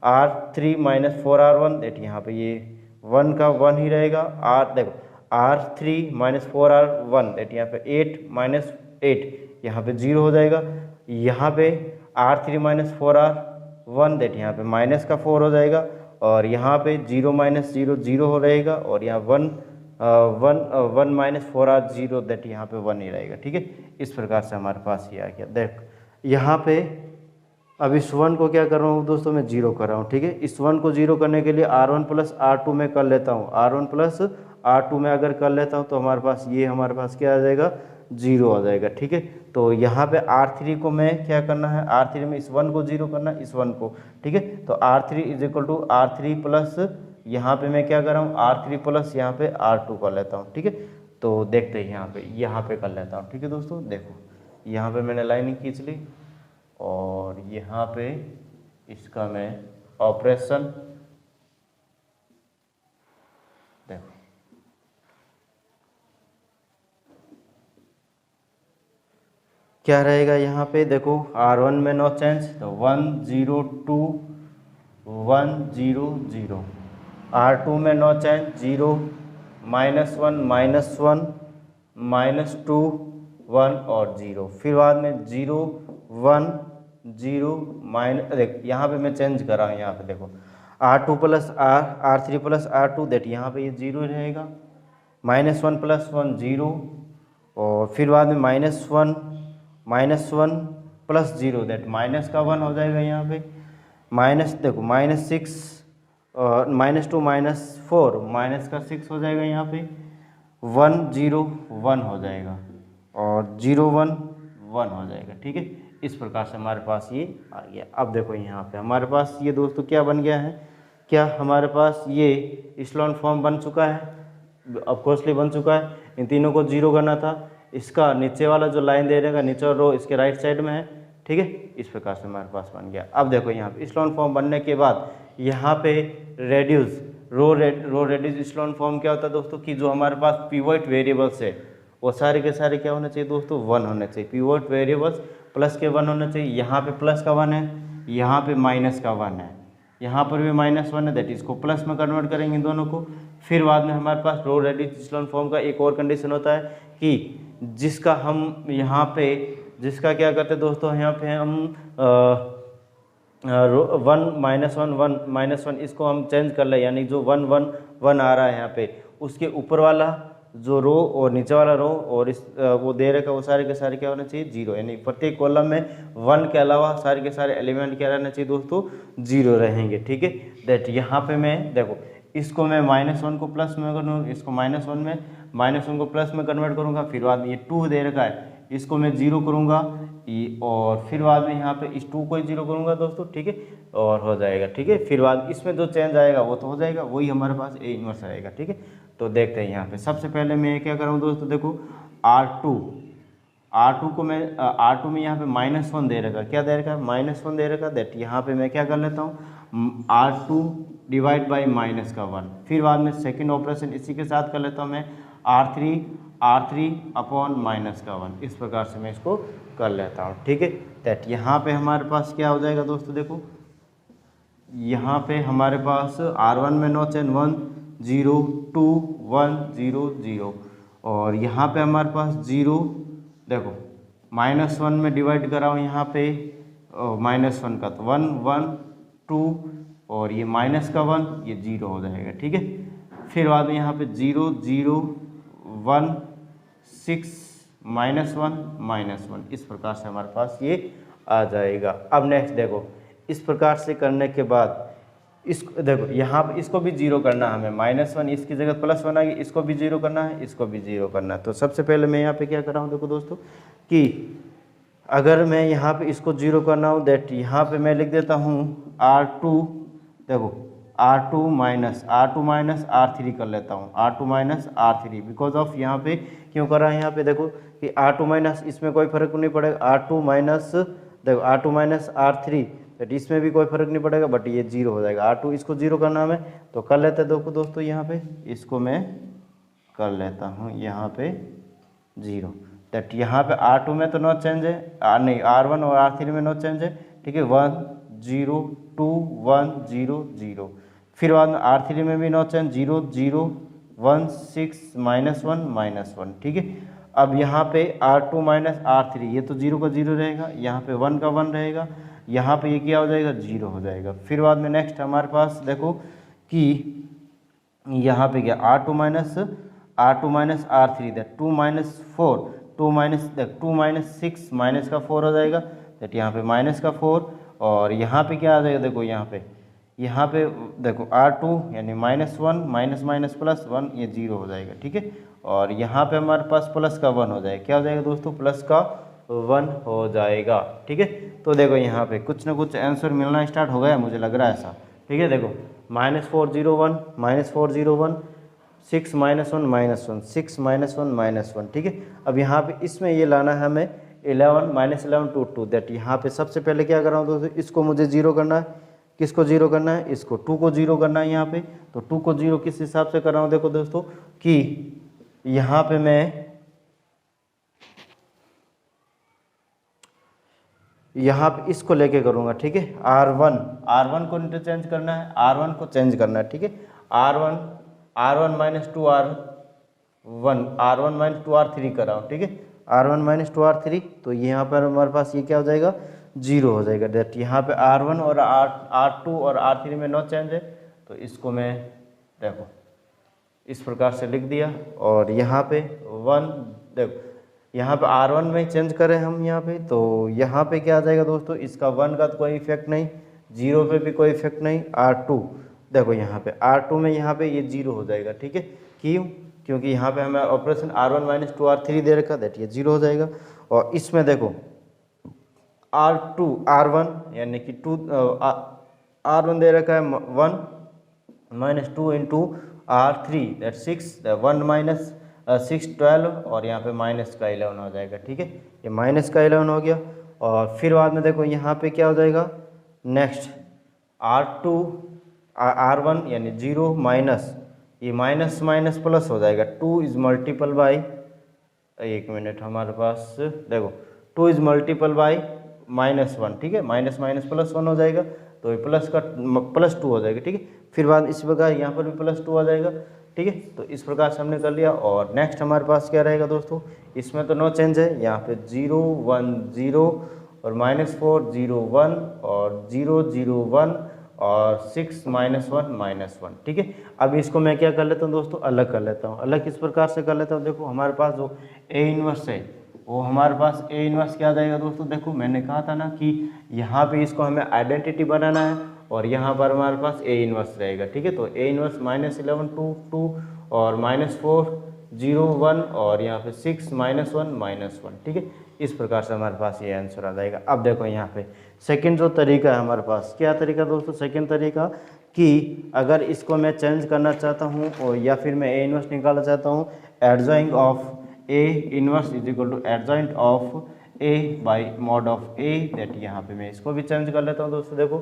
R3 - 4R1, दैट यहाँ पे ये 1 का 1 ही रहेगा। देखो R3 - 4R1, दैट यहाँ पे 8 - 8 यहाँ पे 0 हो जाएगा। यहाँ पे R3 - 4R1, दैट यहाँ पे माइनस का 4 हो जाएगा, और यहाँ पे 0 - 0 0 हो रहेगा, और यहाँ 1 - 4R0, दैट यहाँ पे 1 ही रहेगा, ठीक है। इस प्रकार से हमारे पास ये आ गया। देख यहाँ पे अब इस 1 को क्या कर रहा हूँ दोस्तों, मैं 0 कर रहा हूँ, ठीक है। इस 1 को 0 करने के लिए R1 + R2 में कर लेता हूँ, R1 + R2 में अगर कर लेता हूँ तो हमारे पास क्या आ जाएगा, जीरो आ जाएगा। ठीक है, तो यहाँ पे R3 को मैं क्या करना है, R3 में इस 1 को जीरो करना है, इस 1 को। ठीक है, तो R3 is equal to R3 plus यहाँ पे मैं क्या कर रहा हूँ, R3 प्लस यहाँ पे R2 कर लेता हूँ। ठीक है, तो देखते हैं यहाँ पे कर लेता हूँ। ठीक है दोस्तों, देखो यहाँ पे मैंने लाइनिंग खींच ली और यहाँ पे इसका मैं ऑपरेशन देखो क्या रहेगा यहाँ पे, देखो R1 में नो चेंज, तो 1 0 2 1 0 0। R2 में नो चेंज, 0 -1 -1 -2 1 और 0। फिर बाद में 0 1 0 माइनस, देख यहाँ पे मैं चेंज कर रहा हूँ, यहाँ पे देखो R2 plus R3 plus R2 that यहाँ पे ये 0 रहेगा, -1 + 1 0 और फिर बाद में -1 + 0 दैट माइनस का 1 हो जाएगा यहाँ पे, माइनस देखो -6 और -2 -4 माइनस का 6 हो जाएगा यहाँ पे, 1 0 1 हो जाएगा और 0 1 1 हो जाएगा। ठीक है, इस प्रकार से हमारे पास ये आ गया। अब देखो यहाँ पे हमारे पास ये दोस्तों क्या बन गया है, क्या हमारे पास ये इक्लोन फॉर्म बन चुका है, ऑफकोर्सली बन चुका है। इन तीनों को जीरो करना था, इसका नीचे वाला जो लाइन दे रहेगा नीचे रो इसके राइट साइड में है। ठीक है, इस प्रकार से हमारे पास बन गया। अब देखो यहाँ पे इक्लोन फॉर्म बनने के बाद यहाँ पे रेड्यूस रो रेड्यूस इक्लोन फॉर्म क्या होता है दोस्तों, कि जो हमारे पास पिवट वेरिएबल्स है वो सारे के सारे क्या होने चाहिए दोस्तों, 1 होने चाहिए। पिवट वेरिएबल्स प्लस के 1 होने चाहिए। यहाँ पे प्लस का 1 है, यहाँ पे माइनस का 1 है, यहाँ पर भी -1 है, दैट इसको प्लस में कन्वर्ट करेंगे दोनों को। फिर बाद में हमारे पास रो रेड्यूस इक्लोन फॉर्म का एक और कंडीशन होता है कि जिसका हम यहाँ पे जिसका क्या करते हैं दोस्तों, यहाँ पे हम 1 -1 इसको हम चेंज कर ले, यानी जो 1 1 1 आ रहा है यहाँ पे उसके ऊपर वाला जो रो और नीचे वाला रो और इस वो दे रखा वो सारे के सारे क्या होना चाहिए, 0। यानी प्रत्येक कॉलम में 1 के अलावा सारे के सारे एलिमेंट क्या रहना चाहिए दोस्तों, 0 रहेंगे। ठीक है, दैट यहाँ पे मैं देखो इसको मैं -1 को प्लस में करूँगा, इसको -1 को प्लस में कन्वर्ट करूँगा। फिर बाद में ये 2 दे रखा है, इसको मैं 0 करूँगा और फिर बाद में यहाँ पे इस 2 को ही 0 करूँगा दोस्तों। ठीक है, और हो जाएगा। ठीक है, फिर बाद इसमें जो चेंज आएगा वो तो हो जाएगा, वही हमारे पास A इनवर्स आएगा। ठीक है, तो देखते हैं यहाँ पे सबसे पहले मैं क्या कर रहा हूँ दोस्तों, देखो R2 को मैं R2 में यहाँ पे -1 दे रखा, क्या दे रखा है, -1 दे रखा, दैट यहाँ पे मैं क्या कर लेता हूँ, R2 डिवाइड बाई -1। फिर बाद में सेकंड ऑपरेशन इसी के साथ कर लेता हूँ मैं, R3 अपॉन -1। इस प्रकार से मैं इसको कर लेता हूँ। ठीक है, दैट यहाँ पे हमारे पास क्या हो जाएगा दोस्तों, देखो यहाँ पे हमारे पास R1 में नो चेंज 1 0 2 1 0 0 और यहाँ पे हमारे पास 0, देखो -1 में डिवाइड कर रहा हूँ यहाँ पे -1 का, तो 1 1 2 और ये माइनस का 1 ये 0 हो जाएगा। ठीक है, फिर बाद में यहाँ पे 0 0 1 6 -1 इस प्रकार से हमारे पास ये आ जाएगा। अब नेक्स्ट देखो, इस प्रकार से करने के बाद इसको देखो यहाँ पर इसको भी 0 करना है हमें, -1 इसकी जगह +1 आएगी, इसको भी 0 करना है, इसको भी 0 करना है। तो सबसे पहले मैं यहाँ पे क्या कर रहा हूँ, देखो दोस्तों कि अगर मैं यहाँ पे इसको 0 करना हो, दैट यहाँ पे मैं लिख देता हूँ R2, देखो R2 माइनस R3 कर लेता हूँ, R2 R3 बिकॉज ऑफ यहाँ पे क्यों कर रहा है, यहाँ पे देखो कि R2 माइनस इसमें कोई फर्क नहीं पड़ेगा, R2 माइनस देखो R2 R3 दैट इसमें भी कोई फर्क नहीं पड़ेगा, बट ये 0 हो जाएगा। R2 इसको 0 करना हमें, तो कर लेते हैं देखो दोस्तों, यहाँ पे इसको मैं कर लेता हूँ यहाँ पे 0, दैट यहाँ पे R2 में तो नो चेंज है, नहीं R1 और R3 में नो चेंज है। ठीक है, 1 0 2 1 0 0। फिर बाद में R3 में भी नो चेंज, 0 0 1 6 -1 ठीक है, अब यहाँ पे R2 R3 ये तो 0 का 0 रहेगा, यहाँ पे 1 का 1 रहेगा, यहाँ पे ये क्या हो जाएगा, 0 हो जाएगा। फिर बाद में नेक्स्ट हमारे पास देखो कि यहाँ पे क्या R2 R3 दैट 2 4 2 6 माइनस का 4 हो जाएगा, दैट यहाँ पे -4 और यहाँ पे क्या आ जाएगा, देखो यहाँ पे यहाँ पे देखो R2 यानी -1 माइनस माइनस प्लस 1 ये 0 हो जाएगा, ठीक है। और यहाँ पे हमारे पास प्लस का 1 हो जाएगा, क्या हो जाएगा दोस्तों, प्लस का 1 हो जाएगा, ठीक है। तो देखो यहाँ पे कुछ ना कुछ आंसर मिलना स्टार्ट हो गया, मुझे लग रहा है ऐसा, ठीक है। देखो -401 -401 6 -1 -1 6 -1 -1, ठीक है। अब यहाँ पे इसमें ये लाना है हमें 11 -11 2 दैट यहाँ पे सबसे पहले क्या कर रहा हूँ दोस्तों, इसको मुझे 0 करना है, किसको 0 करना है, इसको 2 को 0 करना है यहाँ पे। तो 2 को 0 किस हिसाब से कर रहा हूँ, देखो दोस्तों कि यहाँ पे मैं यहाँ पे इसको लेके करूँगा, ठीक है। R1 को इंटरचेंज करना है, R1 को चेंज करना है, ठीक है। R1 -2 R3 कर रहा हूँ, ठीक है। R1 -2 R3, तो यहाँ पर हमारे पास ये क्या हो जाएगा, 0 हो जाएगा। डेट यहाँ पे R1 और R2 और R3 में नो चेंज है, तो इसको मैं देखो इस प्रकार से लिख दिया। और यहाँ पे 1 देखो यहाँ पे R1 में चेंज करें हम यहाँ पे, तो यहाँ पे क्या आ जाएगा दोस्तों, इसका 1 का तो कोई इफेक्ट नहीं, 0 पे भी कोई इफेक्ट नहीं। R2 देखो यहाँ पे R2 में यहाँ पे ये 0 हो जाएगा, ठीक है। क्यों, क्योंकि यहाँ पे हमें ऑपरेशन R1 -2 R3 दे रखा, दैट ये 0 हो जाएगा। और इसमें देखो R1 यानी कि R1 दे रखा है 1 -2 इंटू R3 दैट 6, 1 -6 12 और यहाँ पे माइनस का 11 हो जाएगा, ठीक है। ये माइनस का 11 हो गया। और फिर बाद में देखो यहाँ पे क्या हो जाएगा, नेक्स्ट R1 यानी 0 माइनस ये माइनस माइनस प्लस हो जाएगा, 2 इज मल्टीपल बाई, एक मिनट हमारे पास देखो 2 इज मल्टीपल बाई -1, ठीक है। माइनस माइनस प्लस 1 हो जाएगा, तो ये प्लस का +2 हो जाएगा, ठीक है। फिर बाद इसी प्रकार यहाँ पर भी +2 आ जाएगा, ठीक है। तो इस प्रकार से हमने कर लिया। और नेक्स्ट हमारे पास क्या रहेगा दोस्तों, इसमें तो नो चेंज है, यहाँ पे 0 1 0 और -4 0 1 और 0 0 1 और 6 -1 -1, ठीक है। अब इसको मैं क्या कर लेता हूँ दोस्तों, अलग कर लेता हूँ। अलग किस प्रकार से कर लेता हूँ, देखो हमारे पास जो A इनवर्स है वो हमारे पास A इनवर्स क्या आ जाएगा दोस्तों, देखो मैंने कहा था ना कि यहाँ पे इसको हमें आइडेंटिटी बनाना है और यहाँ पर हमारे पास A इनवर्स रहेगा, ठीक है। तो A इनवर्स -11 2 2 और -4 0 1 और यहाँ पे 6 -1 -1, ठीक है। इस प्रकार से हमारे पास ये आंसर आ जाएगा। अब देखो यहाँ पे सेकंड जो तरीका है हमारे पास, क्या तरीका दोस्तों, सेकंड तरीका कि अगर इसको मैं चेंज करना चाहता हूँ और या फिर मैं A इनवर्स निकालना चाहता हूँ, adjoint of A inverse is equal to adjoint of A by mod of A, that यहाँ पे मैं इसको भी चेंज कर लेता हूँ दोस्तों। देखो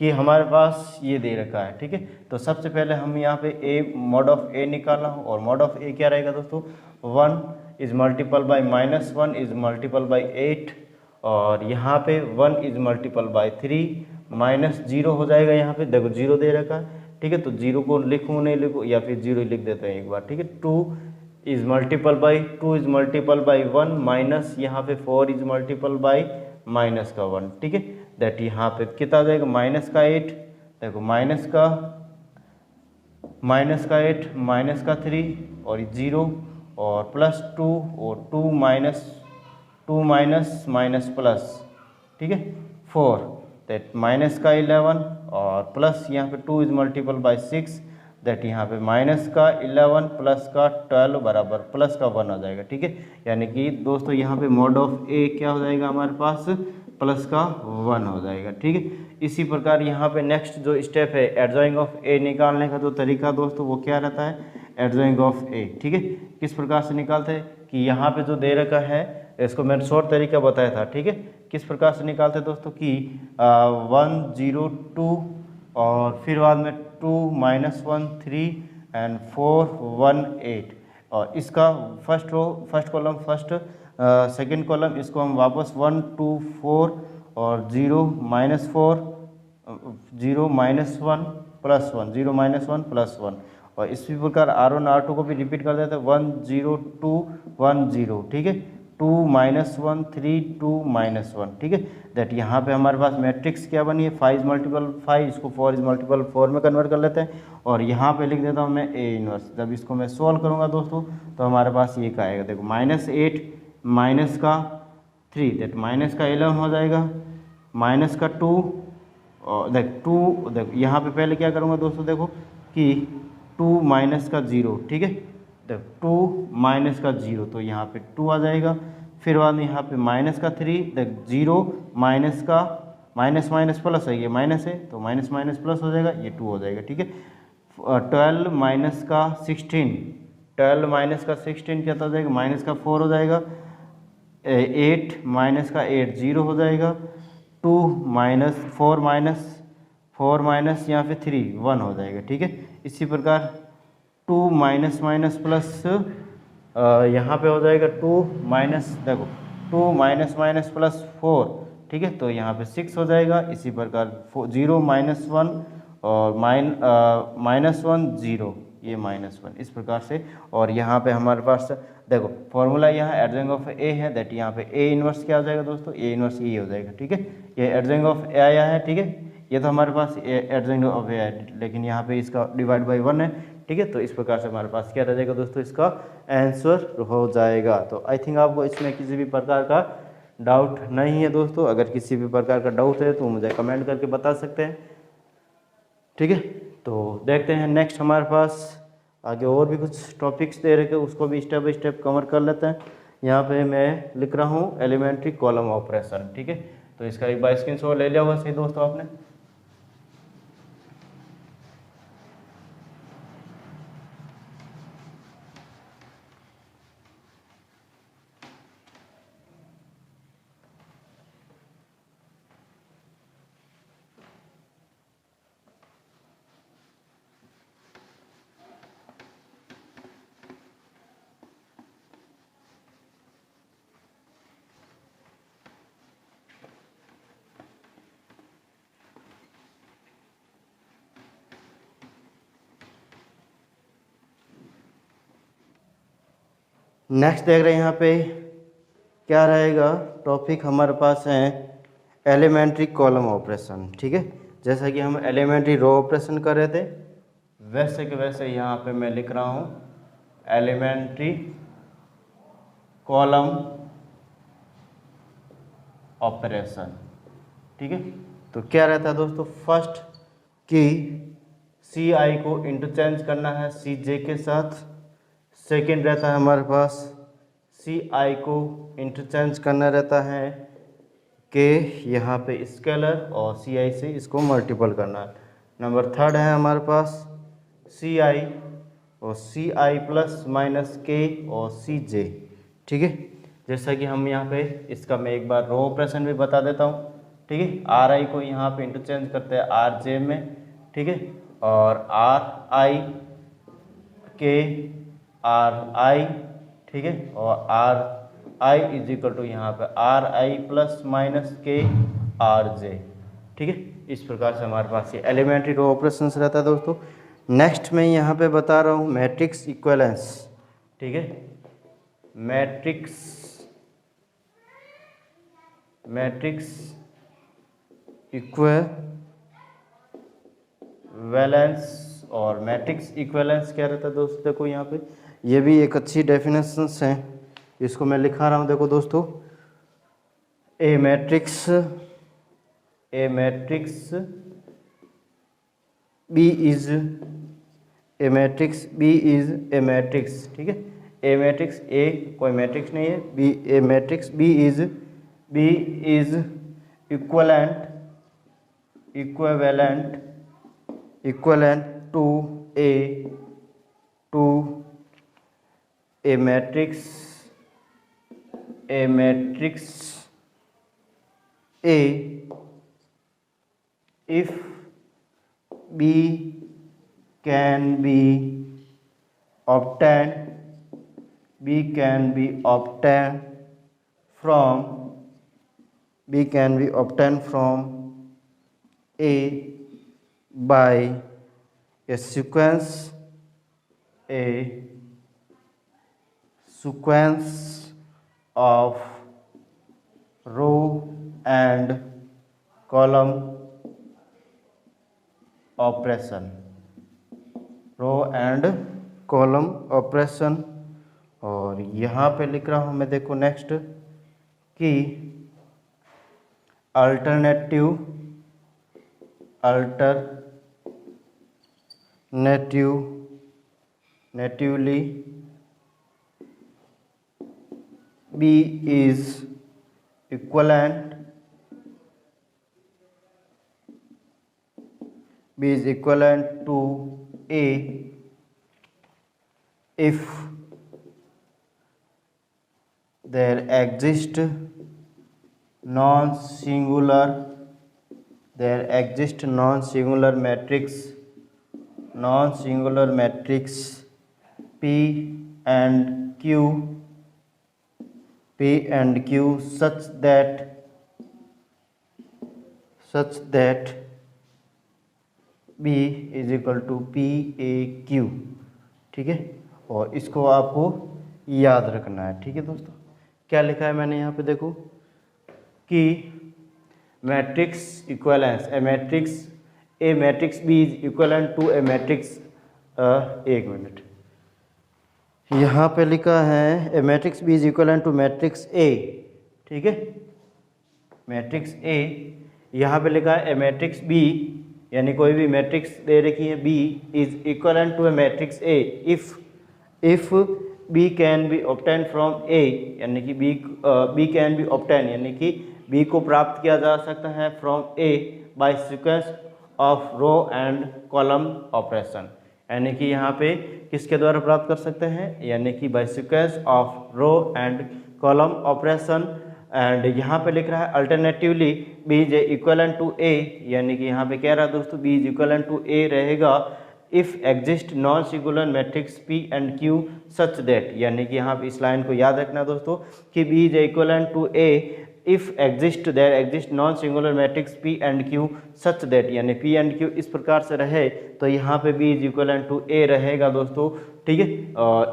कि हमारे पास ये दे रखा है, ठीक है। तो सबसे पहले हम यहाँ पे A मॉड ऑफ A निकालना हो, और मॉड ऑफ A क्या रहेगा दोस्तों, 1 is multiple by -1 is multiple by 8 और यहाँ पे 1 इज मल्टीपल बाई 3 -0 हो जाएगा। यहाँ पे देखो 0 दे रखा है, ठीक है। तो 0 को लिखूँ नहीं लिखूँ, या फिर 0 लिख देते हैं एक बार, ठीक है। 2 is multiple by 2 is multiple by 1 minus यहाँ पे 4 इज मल्टीपल बाई माइनस का 1, ठीक है। दैट यहाँ पे कितना आ जाएगा, माइनस का 8, देखो माइनस का 8 माइनस का 3 और 0 और +2 और 2 माइनस माइनस प्लस, ठीक है 4, दैट माइनस का 11 और प्लस यहाँ पे 2 इज मल्टीपल बाई 6, दैट यहाँ पे माइनस का 11 प्लस का 12 बराबर प्लस का 1 आ जाएगा, ठीक है। यानी कि दोस्तों यहाँ पे मॉड ऑफ A क्या हो जाएगा हमारे पास, प्लस का 1 हो जाएगा, ठीक है। इसी प्रकार यहाँ पे नेक्स्ट जो स्टेप है एडजॉइंग ऑफ A निकालने का जो तरीका दोस्तों वो क्या रहता है, एडजॉइंग ऑफ A, ठीक है। किस प्रकार से निकालते हैं कि यहाँ पे जो दे रखा है इसको मैंने शॉर्ट तरीका बताया था, ठीक है। किस प्रकार से निकालते हैं दोस्तों कि 1 0 2 और फिर बाद में 2 -1 3 एंड 4 1 8 और इसका फर्स्ट कॉलम सेकंड कॉलम इसको हम वापस 1 2 4 और 0 -4 0 -1 +1 0 -1 +1 और इसी प्रकार R1 R2 को भी रिपीट कर देते हैं 1 0 2 1 0, ठीक है। 2 -1 3 2 -1, ठीक है। दैट यहाँ पे हमारे पास मैट्रिक्स क्या बनी है, 5 मल्टीपल 5, इसको 4 इज मल्टीपल 4 में कन्वर्ट कर लेते हैं और यहाँ पे लिख देता हूँ मैं A इनवर्स। जब इसको मैं सॉल्व करूँगा दोस्तों तो हमारे पास ये क्या आएगा, देखो -8 माइनस का 3 दैट माइनस का 11 हो जाएगा, माइनस का 2 और देख 2, देख यहाँ पे पहले क्या करूँगा दोस्तों, देखो कि 2 माइनस का 0, ठीक है। देख 2 माइनस का 0 तो यहाँ पे 2 आ जाएगा। फिर बाद में यहाँ पे माइनस का 3, देख 0 माइनस का माइनस माइनस प्लस है, ये माइनस है तो माइनस माइनस प्लस हो जाएगा, ये 2 हो जाएगा, ठीक है। 12 माइनस का 16, 12 माइनस का 16 क्या हो जाएगा, माइनस का 4 हो जाएगा। 8 माइनस का 8 0 हो जाएगा। 2 माइनस 4 माइनस यहाँ पे 3 1 हो जाएगा, ठीक है। इसी प्रकार 2 माइनस माइनस प्लस यहाँ पे हो जाएगा 2 माइनस, देखो 2 माइनस माइनस प्लस 4, ठीक है, तो यहाँ पे 6 हो जाएगा। इसी प्रकार 0 माइनस 1 और माइनस 1 0, ये माइनस 1, इस प्रकार से। और यहाँ पे हमारे पास देखो फॉर्मूला यहाँ एडजॉइंट ऑफ ए है, दैट यहाँ पे ए इनवर्स क्या हो जाएगा दोस्तों, ए इनवर्स ए हो जाएगा, ठीक है। ये एडजॉइंट ऑफ ए आया है, ठीक है, ये तो हमारे पास एडजॉइंट ऑफ ए है, लेकिन यहाँ पे इसका डिवाइड बाई 1 है, ठीक है। तो इस प्रकार से हमारे पास क्या रह जाएगा दोस्तों, इसका आंसर हो जाएगा। तो आई थिंक आपको इसमें किसी भी प्रकार का डाउट नहीं है दोस्तों। अगर किसी भी प्रकार का डाउट है तो मुझे कमेंट करके बता सकते हैं, ठीक है। तो देखते हैं नेक्स्ट हमारे पास आगे और भी कुछ टॉपिक्स दे रखे, उसको भी स्टेप बाई स्टेप कवर कर लेते हैं। यहाँ पे मैं लिख रहा हूँ एलिमेंट्री कॉलम ऑपरेशन, ठीक है। तो इसका एक बार स्क्रीनशॉट ले लिया होगा सही दोस्तों आपने। नेक्स्ट देख रहे हैं यहाँ पे क्या रहेगा टॉपिक हमारे पास है एलिमेंट्री कॉलम ऑपरेशन, ठीक है। जैसा कि हम एलिमेंट्री रो ऑपरेशन कर रहे थे वैसे के वैसे यहाँ पे मैं लिख रहा हूँ एलिमेंट्री कॉलम ऑपरेशन, ठीक है। तो क्या रहता है दोस्तों, फर्स्ट कि सी आई को इंटरचेंज करना है सी जे के साथ। सेकेंड रहता है हमारे पास सी आई को इंटरचेंज करना रहता है कि यहाँ पे स्केलर और सी आई से इसको मल्टीपल करना है। नंबर थर्ड है हमारे पास सी आई और सी आई प्लस माइनस के और सी जे, ठीक है। जैसा कि हम यहाँ पे इसका मैं एक बार रो ऑपरेशन भी बता देता हूँ, ठीक है। आर आई को यहाँ पे इंटरचेंज करते हैं आर जे में, ठीक है, और आर आई के आर आई, ठीक है, और R I is equal to यहाँ पे R I plus minus K R J, ठीक है। इस प्रकार से हमारे पास ये एलिमेंट्री रो ऑपरेशंस रहता है दोस्तों। नेक्स्ट मैं यहाँ पे बता रहा हूँ मैट्रिक्स इक्विवेलेंस, ठीक है। मैट्रिक्स इक्विवेलेंस और मैट्रिक्स इक्विवेलेंस क्या रहता है दोस्तों, देखो यहाँ पे ये भी एक अच्छी डेफिनेशंस है, इसको मैं लिखा रहा हूँ। देखो दोस्तों, a matrix B is a matrix ठीक है। ए मैट्रिक्स ए कोई मैट्रिक्स नहीं है, B a matrix B is equivalent to a matrix A if B can be obtained from A by a sequence of row and column operation. और यहाँ पे लिख रहा हूँ मैं, देखो नेक्स्ट कि alternative alternatively B is equivalent to A if there exists non-singular matrix P and Q such that B is equal to PAQ। ठीक है, और इसको आपको याद रखना है। ठीक है दोस्तों, क्या लिखा है मैंने यहाँ पे देखो कि matrix equivalence a matrix B is equivalent to A matrix, एक मिनट, यहाँ पे लिखा है a matrix B is equivalent to matrix A. ठीक है, मैट्रिक्स ए, यहाँ पे लिखा है ए मैट्रिक्स बी, यानी कोई भी मैट्रिक्स दे रखी है B is equivalent to A matrix A if B can be obtain from A, यानी कि बी कैन बी ऑब्टेन, यानी कि बी को प्राप्त किया जा सकता है from A by sequence of row and column operation, यानी कि यहाँ पे किसके द्वारा प्राप्त कर सकते हैं, यानी कि by sequence of row and column operation. And यहाँ पे लिख रहा है alternatively B is equivalent to A, यानी कि यहाँ पे कह रहा है दोस्तों B is equivalent to A रहेगा if exist non singular matrix P and Q such that, यानी कि यहाँ पे इस लाइन को याद रखना दोस्तों कि B is equivalent to A if there exist non singular matrix P and Q such that, यानी पी एंड क्यू इस प्रकार से रहे तो यहाँ पे B is equivalent to A रहेगा दोस्तों। ठीक है,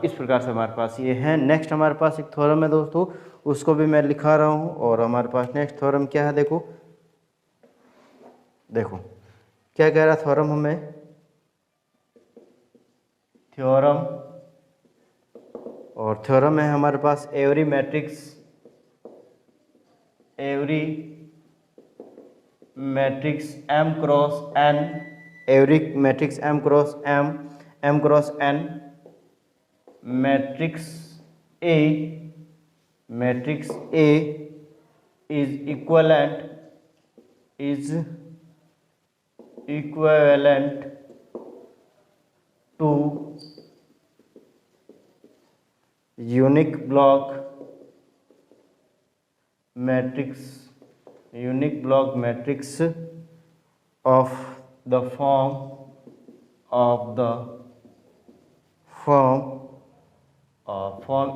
इस प्रकार से हमारे पास ये है। नेक्स्ट हमारे पास एक थ्योरम है दोस्तों, उसको भी मैं लिखा रहा हूँ, और हमारे पास नेक्स्ट थ्योरम क्या है देखो क्या कह रहा थ्योरम हमें, थ्योरम है हमारे पास every matrix M cross n, every matrix M cross n matrix A is equivalent to unique block matrix of the form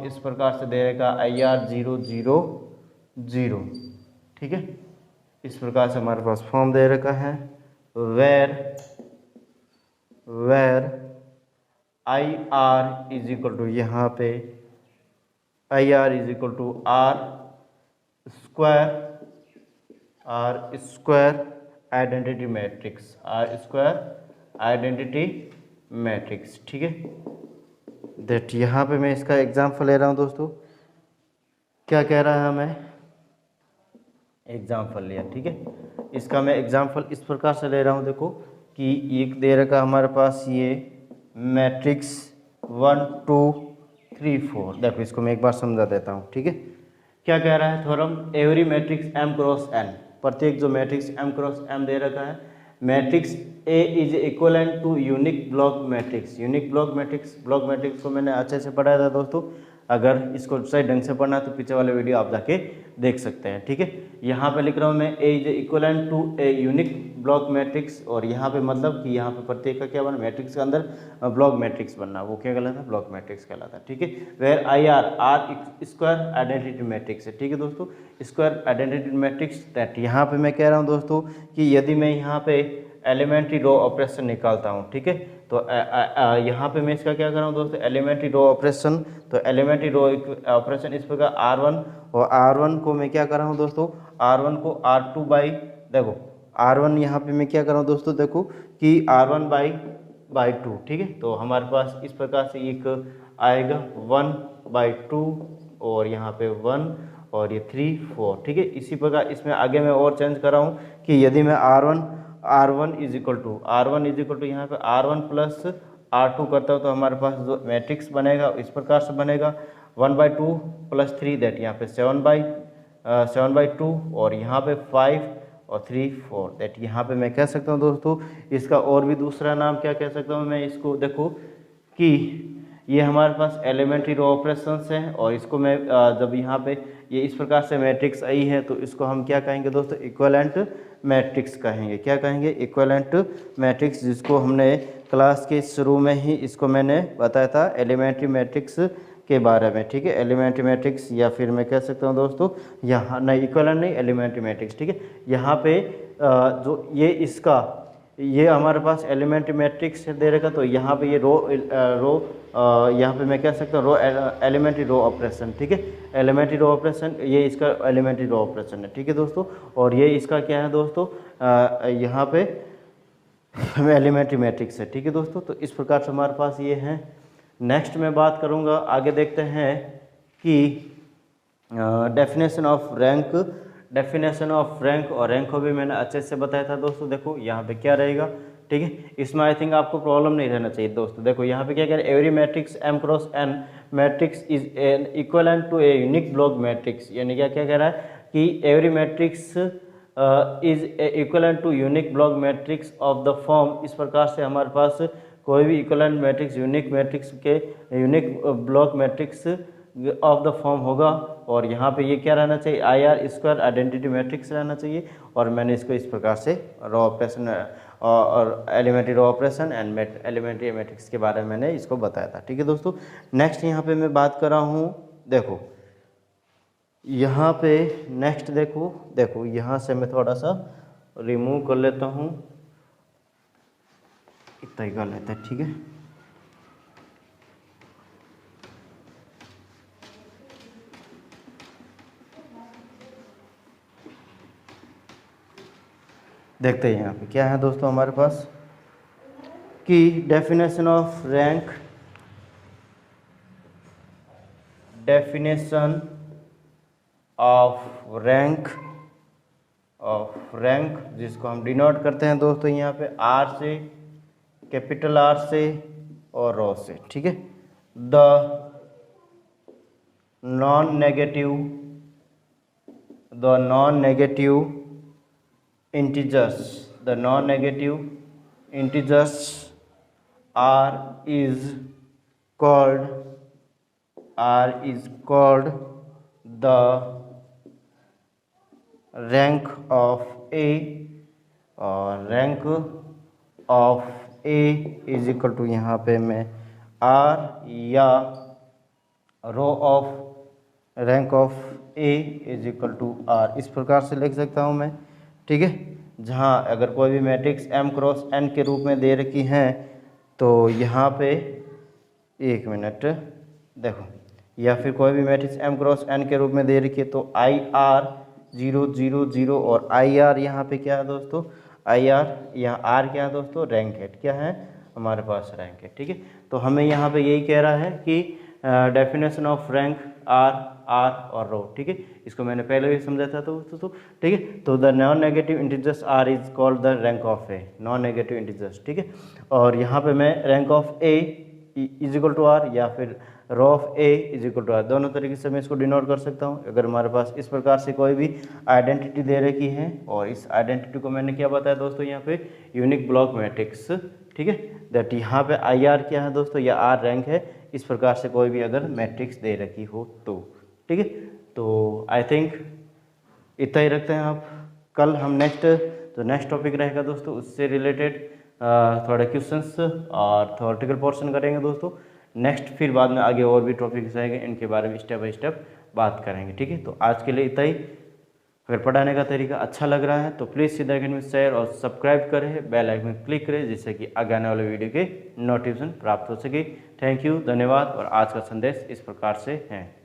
इस प्रकार से दे रहेगा IR000। ठीक है, इस प्रकार से हमारे पास फॉर्म दे रखा है where IR is equal to, यहाँ पे IR is equal to R square identity matrix. ठीक है, दैट यहाँ पे मैं इसका एग्जाम्पल ले रहा हूँ दोस्तों, क्या कह रहा है हमें, एग्जाम्पल लिया। ठीक है, इसका मैं एग्जाम्पल इस प्रकार से ले रहा हूँ देखो कि एक दे रखा हमारे पास ये मैट्रिक्स 1 2 3 4, देखो इसको मैं एक बार समझा देता हूँ। ठीक है, क्या कह रहा है theorem, every matrix M cross n, प्रत्येक जो मैट्रिक्स M क्रॉस m दे रखा है, matrix A is equivalent to unique block matrix को मैंने अच्छे से पढ़ाया था दोस्तों, अगर इसको सही ढंग से पढ़ना तो पीछे वाले वीडियो आप जाके देख सकते हैं। ठीक है, यहाँ पे लिख रहा हूँ मैं A is equivalent to a unique block matrix, और यहाँ पे मतलब कि यहाँ पे प्रत्येक का क्या बना, मैट्रिक्स के अंदर ब्लॉक मैट्रिक्स बनना, वो क्या कहलाता है, ब्लॉक मैट्रिक्स कहलाता है। ठीक है, where R square identity matrix है। ठीक है दोस्तों, स्क्वायर आइडेंटिटी मैट्रिक्स दैट, यहाँ पे मैं कह रहा हूँ दोस्तों कि यदि मैं यहाँ पे एलिमेंट्री रो ऑपरेशन निकालता हूँ, ठीक है, तो यहाँ पे मैं इसका क्या कर रहा हूँ दोस्तों, एलिमेंट्री रो ऑपरेशन, तो एलिमेंट्री रो ऑपरेशन इस प्रकार R1, और R1 को मैं क्या कर रहा हूँ दोस्तों, R1 को R2 बाई, देखो R1 यहाँ पे मैं क्या कर रहा हूँ दोस्तों, देखो कि R1 बाई 2। ठीक है, तो हमारे पास इस प्रकार से एक आएगा 1/2, और यहाँ पे 1 और ये 3 4। ठीक है, इसी प्रकार इसमें आगे मैं और चेंज कर रहा हूँ कि यदि मैं R1 इज इक्वल टू यहाँ पे R1 प्लस R2 करता हूँ तो हमारे पास जो मैट्रिक्स बनेगा इस प्रकार से बनेगा 1/2 प्लस 3 दैट यहाँ पे 7/2 और यहाँ पे 5 और 3 4 दैट यहाँ पे मैं कह सकता हूँ दोस्तों इसका और भी दूसरा नाम क्या कह सकता हूँ मैं इसको देखो कि ये हमारे पास एलिमेंट्री रो ऑपरेशंस हैं और इसको मैं जब यहाँ पे ये इस प्रकार से मैट्रिक्स आई है तो इसको हम क्या कहेंगे दोस्तों इक्विवेलेंट मैट्रिक्स कहेंगे। क्या कहेंगे इक्विवेलेंट मैट्रिक्स, जिसको हमने क्लास के शुरू में ही इसको मैंने बताया था एलिमेंट्री मैट्रिक्स के बारे में। ठीक है, एलिमेंट्री मैट्रिक्स या फिर मैं कह सकता हूँ दोस्तों यहाँ नहीं इक्विवेलेंट नहीं एलिमेंट्री मैट्रिक्स। ठीक है, यहाँ पे जो ये हमारे पास एलिमेंट्री मैट्रिक्स दे रहेगा तो यहाँ पे ये यहाँ पे मैं कह सकता हूँ एलिमेंट्री रो ऑपरेशन। ठीक है, एलिमेंट्री रो ऑपरेशन ये इसका एलिमेंट्री रो ऑपरेशन है। ठीक है दोस्तों, और ये इसका क्या है दोस्तों यहाँ पे एलिमेंट्री मैट्रिक्स है। ठीक है दोस्तों, तो इस प्रकार से हमारे पास ये है। नेक्स्ट मैं बात करूँगा, आगे देखते हैं कि डेफिनेशन ऑफ रैंक और रैंक को भी मैंने अच्छे से बताया था दोस्तों। देखो यहाँ पे क्या रहेगा, ठीक है, इसमें आई थिंक आपको प्रॉब्लम नहीं रहना चाहिए दोस्तों। देखो यहाँ पे क्या कह रहे हैं, every matrix M cross N matrix is an equivalent to a unique block matrix. यानी क्या क्या कह रहा है कि every matrix is equivalent to unique block matrix of the form. इस प्रकार से हमारे पास कोई भी equivalent matrix unique block matrix of the form होगा। और यहाँ पे ये क्या रहना चाहिए, IR² आइडेंटिटी मैट्रिक्स रहना चाहिए। और मैंने इसको इस प्रकार से रो ऑपरेशन और elementary row operation and elementary matrix के बारे में मैंने इसको बताया था। ठीक है दोस्तों, नेक्स्ट यहाँ पे मैं बात कर रहा हूँ, देखो यहाँ पे नेक्स्ट देखो यहाँ से मैं थोड़ा सा रिमूव कर लेता हूँ, इतना ही कर लेते हैं। ठीक है, देखते हैं यहाँ पे क्या है दोस्तों हमारे पास कि डेफिनेशन ऑफ रैंक जिसको हम डिनोट करते हैं दोस्तों यहाँ पे R से, कैपिटल R से और रो से। ठीक है, the non negative integers R is called the rank of A, और rank of A is equal to यहाँ पे मैं R या row of rank of A is equal to R इस प्रकार से लिख सकता हूँ मैं। ठीक है, जहाँ अगर कोई भी मैट्रिक्स M क्रॉस N के रूप में दे रखी हैं तो यहाँ पे एक मिनट देखो, या फिर कोई भी मैट्रिक्स M क्रॉस N के रूप में दे रखी है तो IR 0 0 0 और IR यहाँ पे क्या है दोस्तों, IR यहाँ R क्या है दोस्तों, रैंक है। क्या है हमारे पास रैंक है। ठीक है, तो हमें यहाँ पे यही कह रहा है कि डेफिनेशन ऑफ रैंक R और रो। ठीक है, इसको मैंने पहले भी समझा था तो ठीक है, तो the non negative integers R is called the rank of A, non negative integers. ठीक है, और यहाँ पे मैं rank of A is equal to R या फिर row of A is equal to R, दोनों तरीके से मैं इसको डिनोट कर सकता हूँ। अगर हमारे पास इस प्रकार से कोई भी आइडेंटिटी दे रखी है और इस आइडेंटिटी को मैंने क्या बताया दोस्तों यहाँ पे यूनिक ब्लॉक मैट्रिक्स। ठीक है, दैट यहाँ पे IR क्या है दोस्तों, या R रैंक है। इस प्रकार से कोई भी अगर मैट्रिक्स दे रखी हो तो ठीक है, तो आई थिंक इतना ही रखते हैं आप। कल हम नेक्स्ट टॉपिक रहेगा दोस्तों, उससे रिलेटेड थोड़े क्वेश्चंस और थ्योरेटिकल पोर्शन करेंगे दोस्तों नेक्स्ट। फिर बाद में आगे और भी टॉपिक्स आएंगे, इनके बारे में स्टेप बाय स्टेप बात करेंगे। ठीक है, तो आज के लिए इतना ही। अगर पढ़ाने का तरीका अच्छा लग रहा है तो प्लीज़ सीधा अकेडमी शेयर और सब्सक्राइब करें, बेल आइकन क्लिक करें, जिससे कि आगे आने वाले वीडियो के नोटिफिकेशन प्राप्त हो सके। थैंक यू, धन्यवाद। और आज का संदेश इस प्रकार से है।